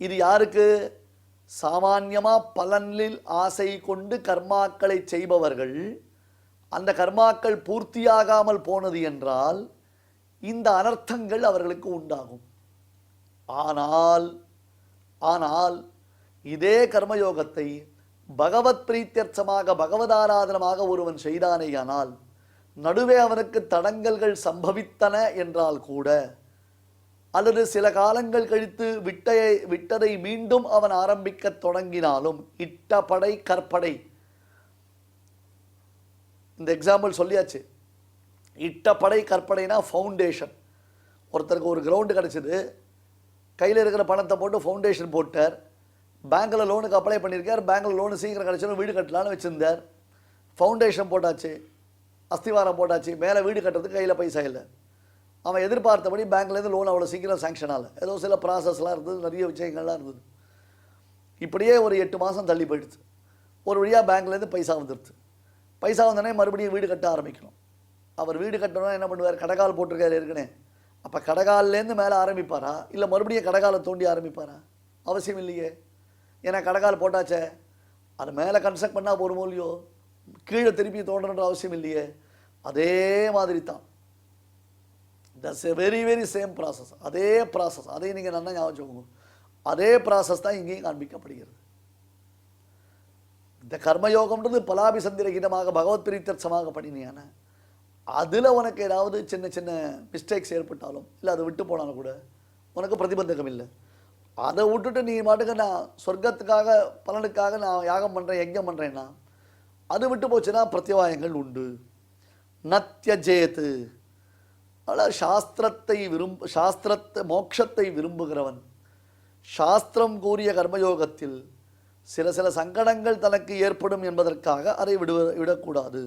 இது யாருக்கு? சாமான்யமா பலனில் ஆசை கொண்டு கர்மாக்களை செய்பவர்கள், அந்த கர்மாக்கள் பூர்த்தியாகாமல் போனது என்றால் இந்த அனர்த்தங்கள் அவர்களுக்கு உண்டாகும். ஆனால் இதே கர்மயோகத்தை பகவத் பிரீத்தியர்த்தமாக பகவதாராதனமாக ஒருவன் செய்தானேயானால், நடுவே அவனுக்கு தடங்கல்கள் சம்பவித்தன என்றால் கூட, அல்லது சில காலங்கள் கழித்து விட்டதை மீண்டும் அவன் ஆரம்பிக்க தொடங்கினாலும், இட்டபடை கற்படை, இந்த எக்ஸாம்பிள் சொல்லியாச்சு. இட்டபடை கற்படைனா ஃபவுண்டேஷன். ஒருத்தருக்கு ஒரு கிரவுண்டு கிடச்சிது, கையில் இருக்கிற பணத்தை போட்டு ஃபவுண்டேஷன் போட்டார், பேங்க்கில் லோனுக்கு அப்ளை பண்ணியிருக்கார், பேங்க்கில் லோனு சீக்கிரம் கிடச்சிடும் வீடு கட்டலான்னு வச்சுருந்தார். ஃபவுண்டேஷன் போட்டாச்சு, அஸ்திவாரம் போட்டாச்சு, மேலே வீடு கட்டுறதுக்கு கையில் பைசா இல்லை. அவன் எதிர்பார்த்தபடி பேங்க்லேருந்து லோன் அவ்வளோ சீக்கிரம் சேங்ஷன் ஆகலை, ஏதோ சில ப்ராசஸ்லாம் இருந்தது, நிறைய விஷயங்கள்லாம் இருந்தது. இப்படியே ஒரு 8 மாதம் தள்ளி போயிடுச்சு. ஒரு வழியாக பேங்க்லேருந்து பைசா வந்துடுது. பைசா வந்தோடனே மறுபடியும் வீடு கட்ட ஆரம்பிக்கணும். அவர் வீடு கட்டணும்னா என்ன பண்ணுவார்? கடைக்கால் போட்டிருக்காரு ஏற்கனவே. அப்போ கடைக்கால்லேருந்து மேலே ஆரம்பிப்பாரா, இல்லை மறுபடியும் கடைக்காலை தோண்டி ஆரம்பிப்பாரா? அவசியம் இல்லையே. ஏன்னா கடைக்கால் போட்டாச்சே, அது மேலே கன்ஸ்ட்ரக்ட் பண்ணால் போகிறோமோ இல்லையோ, கீழே திருப்பி தோன்றன்ற அவசியம் இல்லையே. அதே மாதிரி தான், that's a very very same process. அதே ப்ராசஸ், அதை நீங்கள் நல்லா ஞாபகம் வச்சுக்கோங்க. அதே ப்ராசஸ் தான் இங்கேயும் காண்பிக்கப்படுகிறது. இந்த கர்மயோகம்ன்றது பலாபிசந்திரகிதமாக பகவத் பிரீத்தர்த்தமாக பண்ணினியான, அதில் உனக்கு ஏதாவது சின்ன சின்ன மிஸ்டேக்ஸ் ஏற்பட்டாலும், இல்லை அதை விட்டு போனாலும் கூட உனக்கு பிரதிபந்தகம் இல்லை. அதை விட்டுட்டு நீ மாட்டுக்கு நான் சொர்க்கத்துக்காக பலனுக்காக நான் யாகம் பண்ணுறேன் யஜ்ஞம் பண்ணுறேன்னா, அது விட்டு போச்சுன்னா பிரத்யவாயங்கள் உண்டு. நத்யஜேத்து, ஆனால் சாஸ்திரத்தை மோட்சத்தை விரும்புகிறவன் சாஸ்திரம் கூறிய கர்மயோகத்தில் சில சங்கடங்கள் தனக்கு ஏற்படும் என்பதற்காக அதை விடக்கூடாது.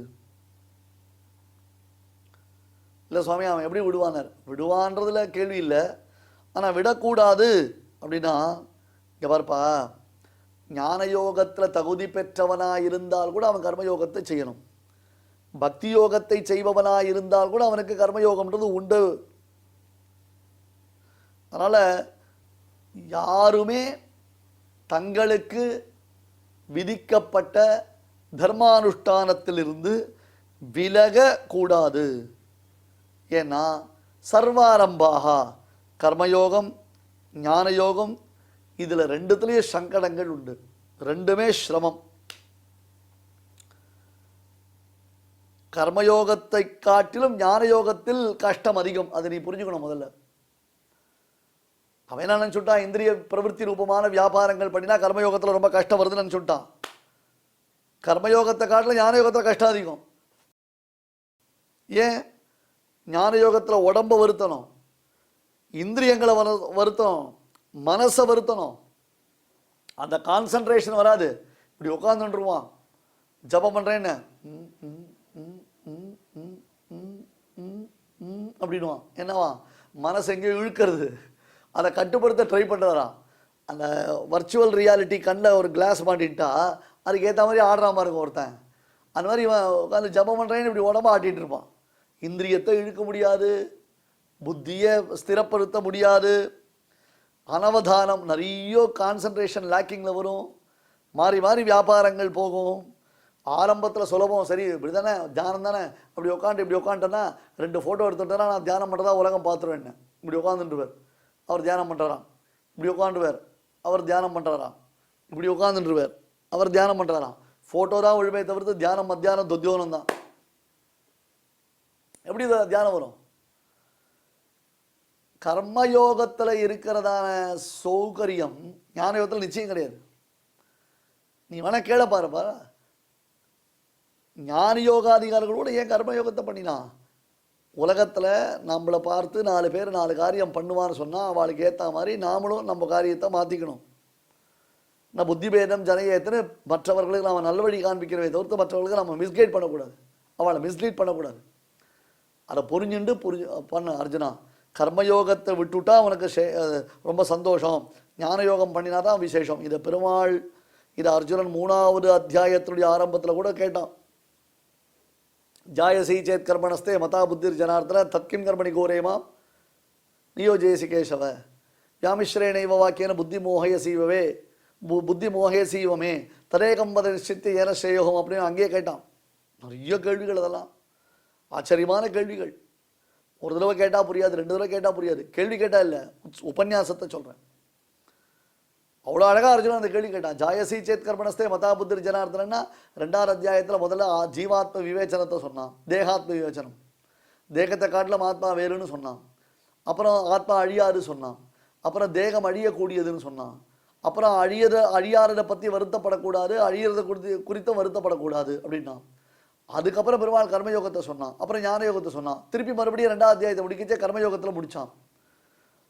இல்லை சுவாமி அவன் எப்படி விடுவானார்? விடுவான்றதுல கேள்வி இல்லை, ஆனால் விடக்கூடாது அப்படின்னா, இங்கே பார்ப்பா, ஞான யோகத்தில் தகுதி பெற்றவனாக இருந்தால் கூட அவன் கர்மயோகத்தை செய்யணும். பக்தி யோகத்தை செய்பவனாக இருந்தால் கூட அவனுக்கு கர்மயோகம்ன்றது உண்டு. அதனால் யாருமே தங்களுக்கு விதிக்கப்பட்ட தர்மானுஷ்டானத்திலிருந்து விலகக்கூடாது. ஏன்னா சர்வாரம்பாக கர்மயோகம் ஞானயோகம் இதில் ரெண்டுத்துலேயே சங்கடங்கள் உண்டு, ரெண்டுமே சிரமம். கர்மயோகத்தை காட்டிலும் ஞான யோகத்தில் கஷ்டம் அதிகம். அதை நீ புரிஞ்சுக்கணும். முதல்ல அவன் என்ன நினச்சுட்டான், இந்திரிய பிரவருத்தி ரூபமான வியாபாரங்கள் பண்ணினா கர்மயோகத்தில் ரொம்ப கஷ்டம் வருதுன்னு நினச்சுட்டான். கர்மயோகத்தை காட்டில் ஞான யோகத்தில் கஷ்டம் அதிகம். ஏன்? ஞான யோகத்தில் உடம்பை வருத்தணும், இந்திரியங்களை வருத்தணும், மனசை வருத்தணும், அந்த கான்சன்ட்ரேஷன் வராது. இப்படி உட்காந்துருவான், ஜபம் பண்ணுறேன்னு அப்படின்வான். என்னவா? மனசு எங்கேயோ இழுக்கிறது, அதை கட்டுப்படுத்த ட்ரை பண்ணுறான். அந்த வர்ச்சுவல் ரியாலிட்டி கண்ணில் ஒரு கிளாஸ் மாட்டின்ட்டா அதுக்கு ஏற்ற மாதிரி ஆடுற மாதிரி இருக்கும் ஒருத்தன். அந்த மாதிரி இவன் உட்காந்து ஜபம் பண்ணுறேன்னு இப்படி உடம்பு ஆட்டிகிட்டு இருப்பான். இந்திரியத்தை இழுக்க முடியாது, புத்தியை ஸ்திரப்படுத்த முடியாது, அனவதானம் நிறைய கான்சன்ட்ரேஷன் லேக்கிங்கில் வரும், மாறி மாறி வியாபாரங்கள் போகும். ஆரம்பத்தில் சுலபம், சரி இப்படி தானே தியானம் தானே, அப்படி உட்காந்து இப்படி உட்காந்துட்டேன்னா 2 ஃபோட்டோ எடுத்துட்டேன்னா நான் தியானம் பண்ணுறதா உலகம் பார்த்துருவேன். இப்படி உட்காந்துட்டுவார், அவர் தியானம் பண்ணுறாராம். இப்படி உட்காந்துவார், அவர் தியானம் பண்ணுறாராம். இப்படி உட்காந்துட்டுருவார், அவர் தியானம் பண்ணுறாராம். ஃபோட்டோ தான் ஒழுமை தவிர்த்து தியானம் மத்தியானம் தொத்தியோனம் தான். எப்படி தியானம் வரும்? கர்மயோகத்தில் இருக்கிறதான சௌகரியம் ஞான யோகத்தில் நிச்சயம் கிடையாது. நீ வேணா கேள பாருப்பா, ஞான யோகாதிகாரிகளோட ஏன் கர்மயோகத்தை பண்ணினா? உலகத்தில் நம்மளை பார்த்து 4 பேர் 4 காரியம் பண்ணுவான்னு சொன்னால் அவளுக்கு ஏற்ற மாதிரி நாமளும் நம்ம காரியத்தை மாற்றிக்கணும். நான் புத்தி பேதம் ஜனயேத்தனை மற்றவர்களுக்கு நம்ம நல்ல வழி காண்பிக்கிறவே தவிர்த்து மற்றவர்களுக்கு நம்ம மிஸ்கைட் பண்ணக்கூடாது, அவளை மிஸ்லீட் பண்ணக்கூடாது. அதை புரிஞ்சுண்டு பண்ண அர்ஜுனா. கர்மயோகத்தை விட்டுவிட்டா அவனுக்கு ரொம்ப சந்தோஷம், ஞான யோகம் பண்ணினா தான் விசேஷம். இதை பெருமாள் இதை அர்ஜுனன் 3வது அத்தியாயத்தினுடைய ஆரம்பத்தில் கூட கேட்டான். ஜாயசி சேத் கர்மணஸ்தே மதா புத்திர் ஜனார்த்தன தத்கிம் கர்மணி கோரேமா நியோஜேசி கேசவ வியாமிஸ்ரேணைவ வாக்கியன புத்தி மோகயசீவவே புத்தி மோகயசீவமே தரேகம் வத நிச்சித்து ஏன ஸ்ரேயோகம் அப்படின்னு அங்கேயே கேட்டான். நிறைய கேள்விகள், அதெல்லாம் ஆச்சரியமான கேள்விகள். ஒரு தடவை கேட்டால் புரியாது, 2 தடவை கேட்டால் புரியாது. கேள்வி கேட்டால் இல்லை, உபன்யாசத்தை சொல்கிறேன். அவ்வளோ அழகாக அர்ஜுனன் அந்த கேள்வி கேட்டான். ஜாயசி சேத் கர்மணஸ்தே மதா புத்திர் ஜனார்த்தனா 2வது அத்தியாயத்தில் முதல்ல ஜீவாத்ம விவேச்சனத்தை சொன்னான், தேகாத்ம விவேச்சனம், தேகத்தை காட்டிலும் ஆத்மா வேறுன்னு சொன்னான். அப்புறம் ஆத்மா அழியாது சொன்னான். அப்புறம் தேகம் அழியக்கூடியதுன்னு சொன்னான். அப்புறம் அழியாரதை பற்றி வருத்தப்படக்கூடாது, அழியறதை குறித்தும் வருத்தப்படக்கூடாது அப்படின்னா. அதுக்கப்புறம் பெருமாள் கர்மயோகத்தை சொன்னான். அப்புறம் ஞான யோகத்தை சொன்னான். திருப்பி மறுபடியும் 2வது அத்தியாயத்தை முடிக்கச்சே கர்மயோகத்தில் முடித்தான்.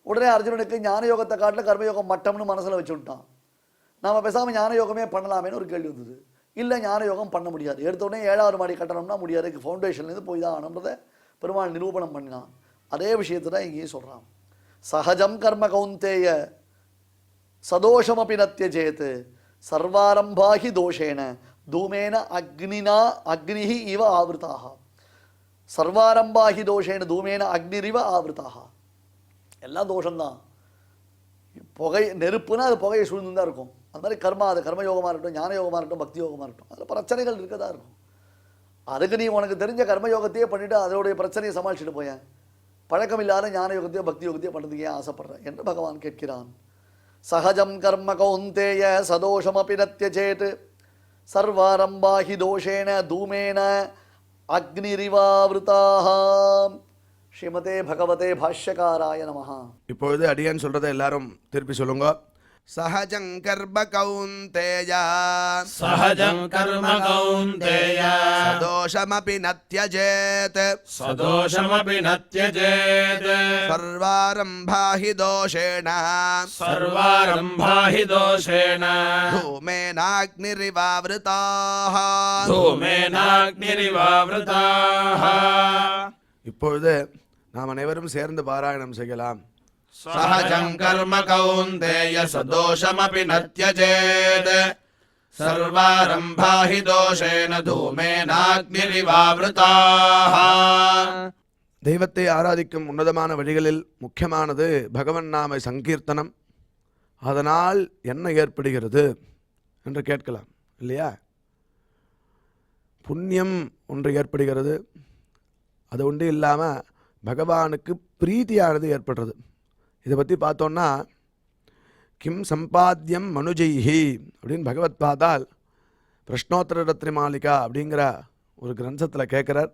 உடனே அர்ஜுனனுக்கு ஞான யோகத்தை காட்டில் கர்மயோகம் மட்டம்னு மனசில் வச்சு விட்டான். நாம் பேசாமல் ஞான யோகமே பண்ணலாமேன்னு ஒரு கேள்வி வந்தது. இல்லை, ஞான யோகம் பண்ண முடியாது, எடுத்த உடனே 7வது மாடி கட்டணம்னா முடியாது, ஃபவுண்டேஷன்லேருந்து போய் தான் ஆனன்றதை பெருமாள் நிரூபணம் பண்ணினான். அதே விஷயத்தை தான் இங்கேயும் சொல்கிறான். சகஜம் கர்ம கௌந்தேய சதோஷமபி நத்யஜேத் சர்வாரம்பாஹி தோஷேன தூமேன அக்னிஹி இவ ஆவிருதாக. சர்வாரம்பாஹி தோஷேன தூமேன அக்னிரிவ ஆவிருதாக. எல்லாம் தோஷம்தான். புகை, நெருப்புனா அது புகையை சூழ்ந்து தான் இருக்கும். அது மாதிரி அது கர்மயோகமாக இருக்கட்டும், ஞான யோகமாக இருக்கட்டும், பக்தி யோகமாக இருக்கட்டும், அதில் பிரச்சனைகள் இருக்க தான் இருக்கும். அதுக்கு நீ உனக்கு தெரிஞ்ச கர்மயோகத்தையே பண்ணிவிட்டு அதோடைய பிரச்சனையை சமாளிச்சுட்டு போயேன், பழக்கம் இல்லாத ஞான யோகத்தையோ பக்தி யோகத்தையோ பண்ணுறதுக்கு ஏன் ஆசைப்படுறேன் என்று பகவான் கேட்கிறான். சகஜம் கர்ம கௌந்தேய சதோஷமபி நத்யஜேத் சர்வாரம்பாஹி தோஷேன தூமேன அக்னிரிவாவிருதாக. ஸ்ரீமதே பகவதே பாஷ்யகாராய நமஹ. இப்பொழுது அடியான் சொல்றதை எல்லாரும் திருப்பி சொல்லுங்க. சஹஜம் கர்ம கௌந்தேய சஹஜம் கர்ம கௌந்தேய சதோஷமபி நத்யஜேத் சதோஷமபி நத்யஜேத் சர்வாரம்பாஹி தோஷேன சர்வாரம்பாஹி தோஷேன தூமேனாக்னிரிவாவ்ருதாः தூமேனாக்னிரிவாவ்ருதாः. இப்பொழுது நாம் அனைவரும் சேர்ந்து பாராயணம் செய்யலாம். சஹஜம் கர்ம கௌந்தேய சதோஷமபி நத்யஜேத் சர்வாரம்பாஹி தோஷேன தூமேனாக்னிரிவாவ்ருதாः. தெய்வத்தை ஆராதிக்கும் உன்னதமான வழிகளில் முக்கியமானது பகவன் நாம சங்கீர்த்தனம். அதனால் என்ன ஏற்படுகிறது என்று கேட்கலாம் இல்லையா? புண்ணியம் ஒன்று ஏற்படுகிறது. அது ஒன்று இல்லாமல் பகவானுக்கு பிரீத்தியானது ஏற்படுறது. இதை பற்றி பார்த்தோன்னா கிம் சம்பாத்தியம் மனுஜைஹி அப்படின்னு பகவத் பார்த்தால் பிரஷ்னோத்தர ரத்ன மாளிகா அப்படிங்கிற ஒரு கிரந்தத்தில் கேட்குறார்.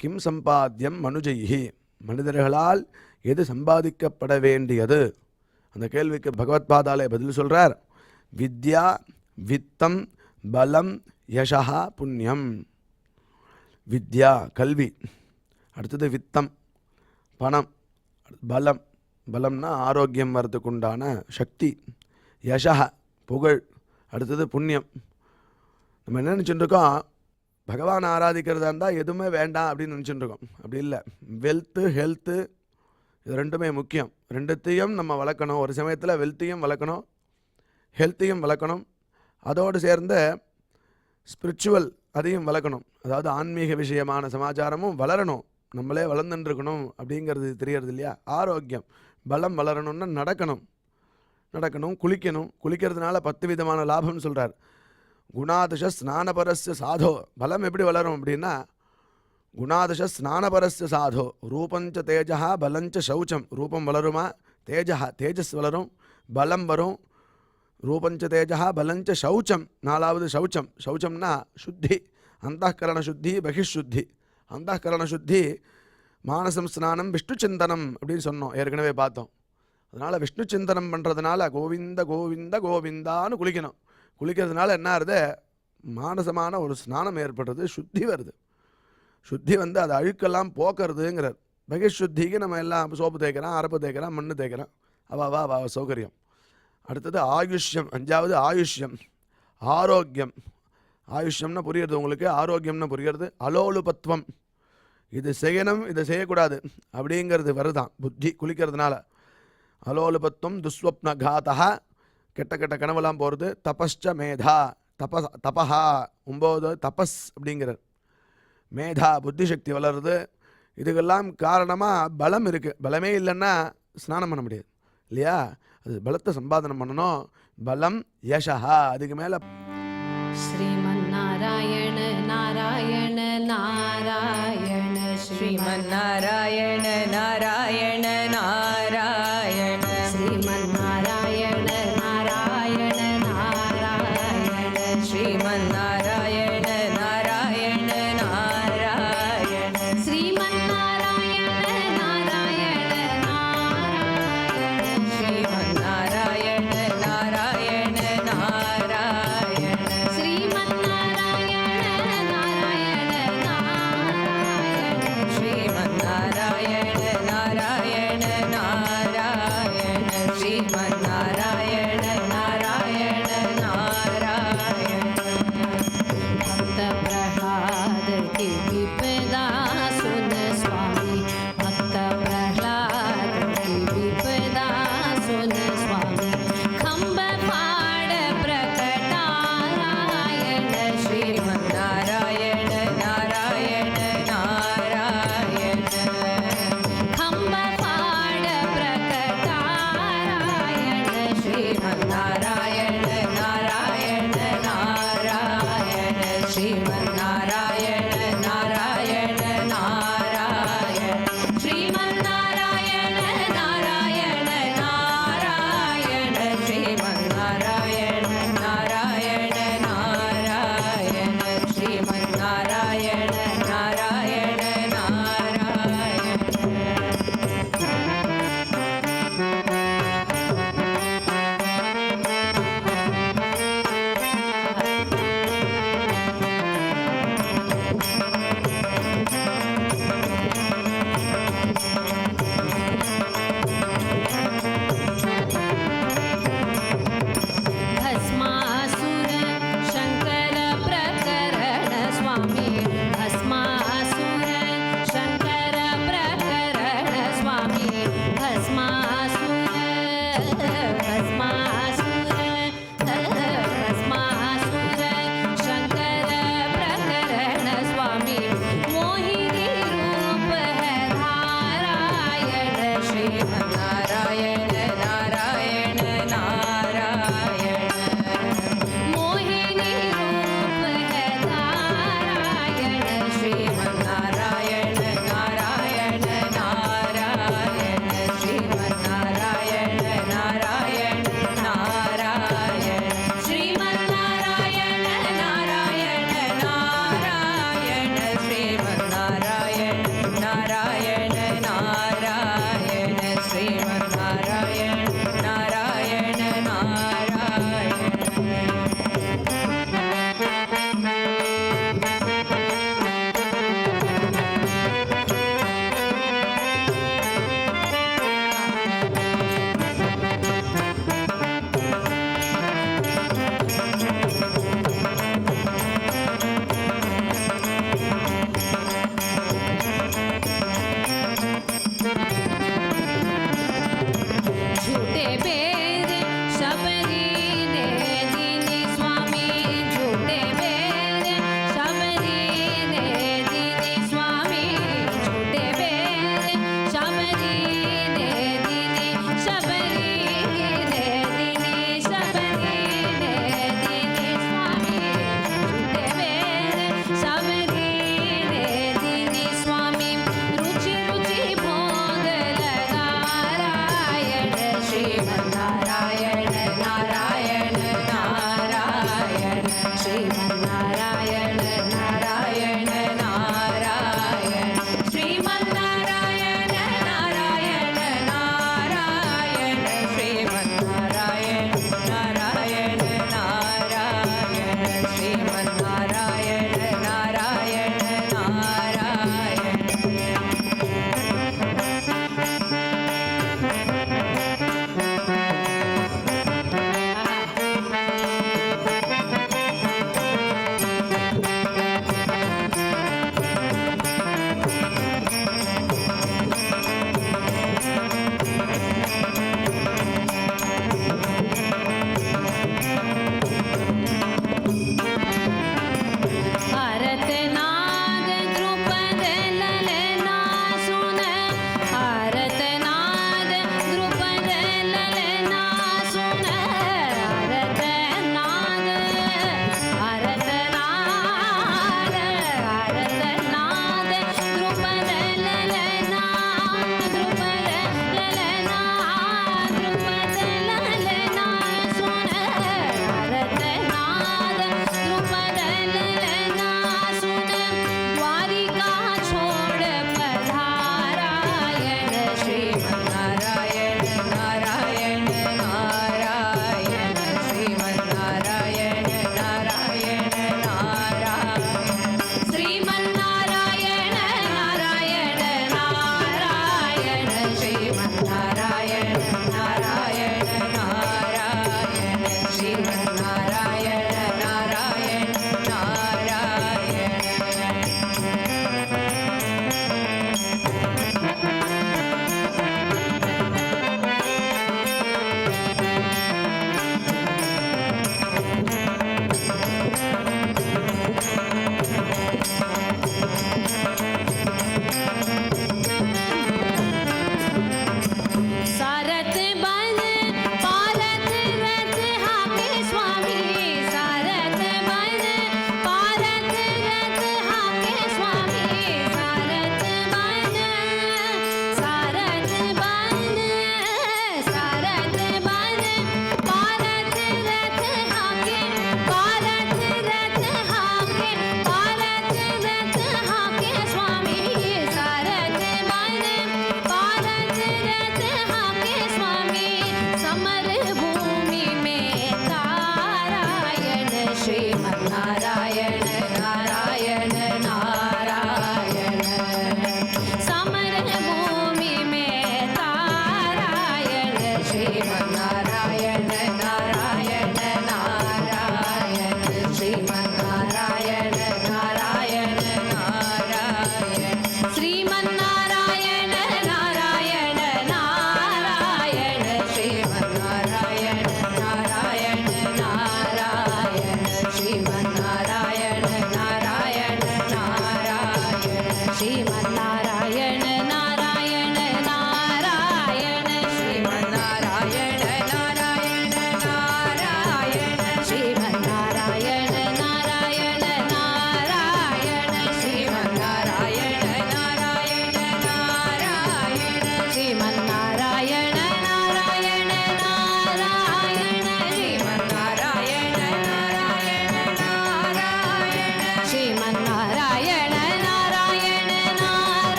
கிம் சம்பாத்தியம் மனுஜைஹி, மனிதர்களால் எது சம்பாதிக்கப்பட வேண்டியது அந்த கேள்விக்கு பகவத் பாதாலே பதில் சொல்கிறார். வித்யா வித்தம் பலம் யசா புண்ணியம். வித்யா கல்வி, அடுத்தது வித்தம் பணம், பலம் பலம்னா ஆரோக்கியம் வரதுக்கு உண்டான சக்தி, யசா புகழ், அடுத்தது புண்ணியம். நம்ம என்ன நினச்சிட்டு இருக்கோம், பகவான் ஆராதிக்கிறதா இருந்தால் எதுவுமே வேண்டாம் அப்படின்னு நினச்சிட்டு இருக்கோம். அப்படி இல்லை. வெல்த்து ஹெல்த்து இது ரெண்டுமே முக்கியம். ரெண்டுத்தையும் நம்ம வளர்க்கணும். ஒரு சமயத்தில் வெல்த்தையும் வளர்க்கணும், ஹெல்த்தையும் வளர்க்கணும், அதோடு சேர்ந்து ஸ்பிரிச்சுவல் அதையும் வளர்க்கணும். அதாவது ஆன்மீக விஷயமான சமாச்சாரமும் வளரணும், நம்மளே வளர்ந்துட்டுருக்கணும் அப்படிங்கிறது தெரியறது இல்லையா. ஆரோக்கியம் பலம் வளரணும்னா நடக்கணும், குளிக்கணும். குளிக்கிறதுனால 10 விதமான லாபம்னு சொல்கிறார். குணாதிஷ ஸ்நானபரஸ்ய சாதோ. பலம் எப்படி வளரும் அப்படின்னா, குணாதிஷ ஸ்நானபரஸ்ய சாதோ ரூபஞ்ச தேஜா பலஞ்ச சௌச்சம். ரூபம் வளருமா, தேஜஸ் வளரும், பலம் வரும். ரூபஞ்ச தேஜா பலஞ்ச சௌச்சம். 4வது சௌச்சம். சௌச்சம்னா சுத்தி, அந்தःகரண சுத்தி பகிஷுத்தி. அந்தःகரண சுத்தி மானசம் ஸ்நானம் விஷ்ணு சிந்தனம் அப்படின்னு சொன்னோம், ஏற்கனவே பார்த்தோம். அதனால் விஷ்ணு சிந்தனம் பண்ணுறதுனால கோவிந்த கோவிந்த கோவிந்தான்னு குளிக்கணும். குளிக்கிறதுனால என்ன ஆகுது, மானசமான ஒரு ஸ்நானம் ஏற்படுறது, சுத்தி வருது. சுத்தி வந்து அது அழுக்கெல்லாம் போக்குறதுங்கிறார். பகிஷுத்திக்கு நம்ம எல்லாம் சோப்பு தேய்க்கிறோம், அரப்பு தேய்க்கிறோம், மண்ணு தேய்க்கிறோம், அவா சௌகரியம். அடுத்தது ஆயுஷ்யம். 5வது ஆயுஷ்யம், ஆரோக்கியம். ஆயுஷ்யம்னா புரியுறது உங்களுக்கு, ஆரோக்கியம்னா புரியுறது. அலோலுபத்வம், இது செய்யணும் இதை செய்யக்கூடாது அப்படிங்கிறது வருதான் புத்தி குளிக்கிறதுனால. அலோலுபத்வம் துஸ்வப்ன காத்தா, கெட்ட கெட்ட கனவெல்லாம் போகிறது. தபஸ்ச மேதா, தபஹா 9 தபஸ் அப்படிங்கிறார். மேதா புத்தி சக்தி வளருது. இதுக்கெல்லாம் காரணமாக பலம் இருக்குது. பலமே இல்லைன்னா ஸ்நானம் பண்ண முடியாது இல்லையா. அது பலத்தை சம்பாதனம் பண்ணணும். பலம் யசா, அதுக்கு மேலே श्रीमन्नारायण नारायण नारायण श्रीमन्नारायण नारायण नारायण श्रीमन्नारायण नारायण नारायण श्रीमन्नारायण नारायण नारायण श्रीमन्नारायण नारायण नारायण श्रीमन्नारायण नारायण नारायण श्रीमन्नारायण नारायण नारायण श्रीमन्नारायण नारायण नारायण श्रीमन्नारायण नारायण नारायण भक्त प्रह्लाद की विपदा सुन स्वामी, भक्त प्रह्लाद की विपदा सुन स्वामी, खंब फाड़ प्रकटारायण श्रीमन्नारायण नारायण नारायण खंब फाड़ प्रकटारायण श्रीमन्नारायण नारायण नारायण श्रीमन्नारायण नारायण नारायण श्रीमन्नारायण नारायण नारायण श्रीमन्नारायण नारायण नारायण श्रीमन्नारायण नारायण नारायण भस्मासुर शंकर प्रकरण स्वामी, भस्मासुर शंकर प्रकरण स्वामी, भस्मासुर शंकर प्रकरण स्वामी, मोहिनी रूप है धारायण श्रीमन्नारायण नारायण नारायण मोहिनी रूप है धारायण श्रीमन्नारायण नारायण नारायण श्रीमन्नारायण नारायण नारायण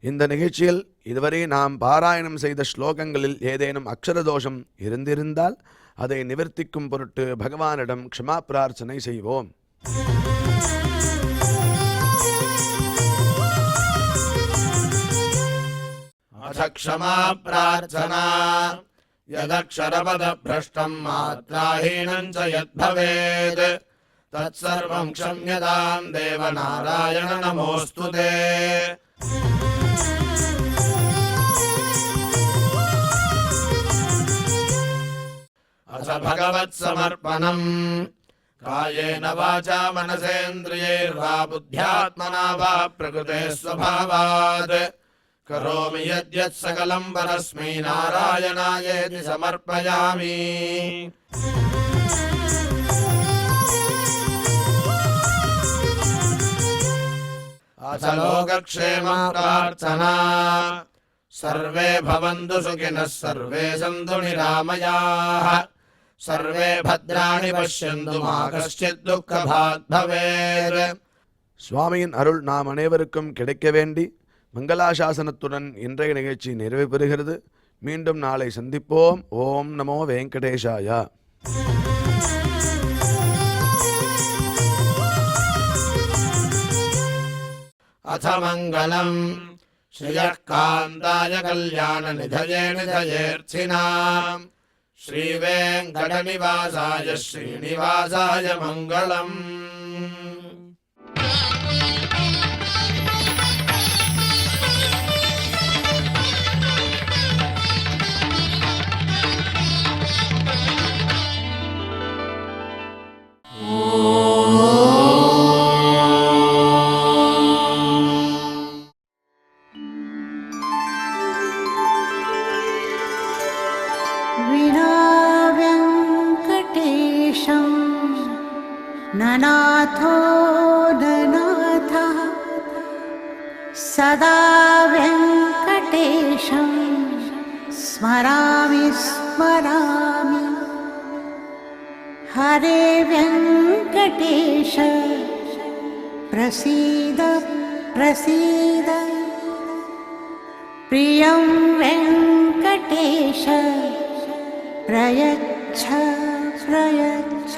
இந்த நிகழ்ச்சியில் இதுவரை நாம் பாராயணம் செய்த ஸ்லோகங்களில் ஏதேனும் அக்ஷர தோஷம் இருந்திருந்தால் அதை நிவர்த்திக்கும் பொருட்டு பகவானிடம் க்ஷமா பிரார்த்தனை செய்வோம். अथ क्षमा प्रार्थना यदक्षरपदभ्रष्टं मात्राहीनं च यद्भवेत् तत्सर्वं क्षम्यतां देव नारायण नमोऽस्तु ते। अथ भगवत्समर्पणम् कायेन वाचा मनसेन्द्रियैर्वा बुद्ध्यात्मना वा प्रकृते स्वभावात् करोमि यद्यत् सकलं परस्मै नारायणायेति समर्पयामि। अथ लोकक्षेमं प्रार्थना सर्वे भवन्तु सुखिनः सर्वे सन्तु निरामयाः सर्वे भद्राणि पश्यन्तु मा कश्चित् दुःखभाग् भवेत्. சுவாமியின் அருள் நாம் அனைவருக்கும் கிடைக்க வேண்டி மங்களாசாசனத்துடன் இன்றைய நிகழ்ச்சி நிறைவு பெறுகிறது. மீண்டும் நாளை சந்திப்போம். ஓம் நமோ வெங்கடேஷாய. अथ मङ्गलम् श्रियः कान्ताय कल्याणनिधये निधयेऽर्थिनाम् श्रीवेङ्कटनिवासाय श्रीनिवासाय मङ्गलम्. विनाव्यङ्कटेशं ननाथो ननाथः सदा व्यङ्कटेशं स्मरामि स्मरामि हरे व्यङ्कटेश प्रसीद प्रसीद प्रियं वेङ्कटेश प्रयच्छ प्रयच्छ।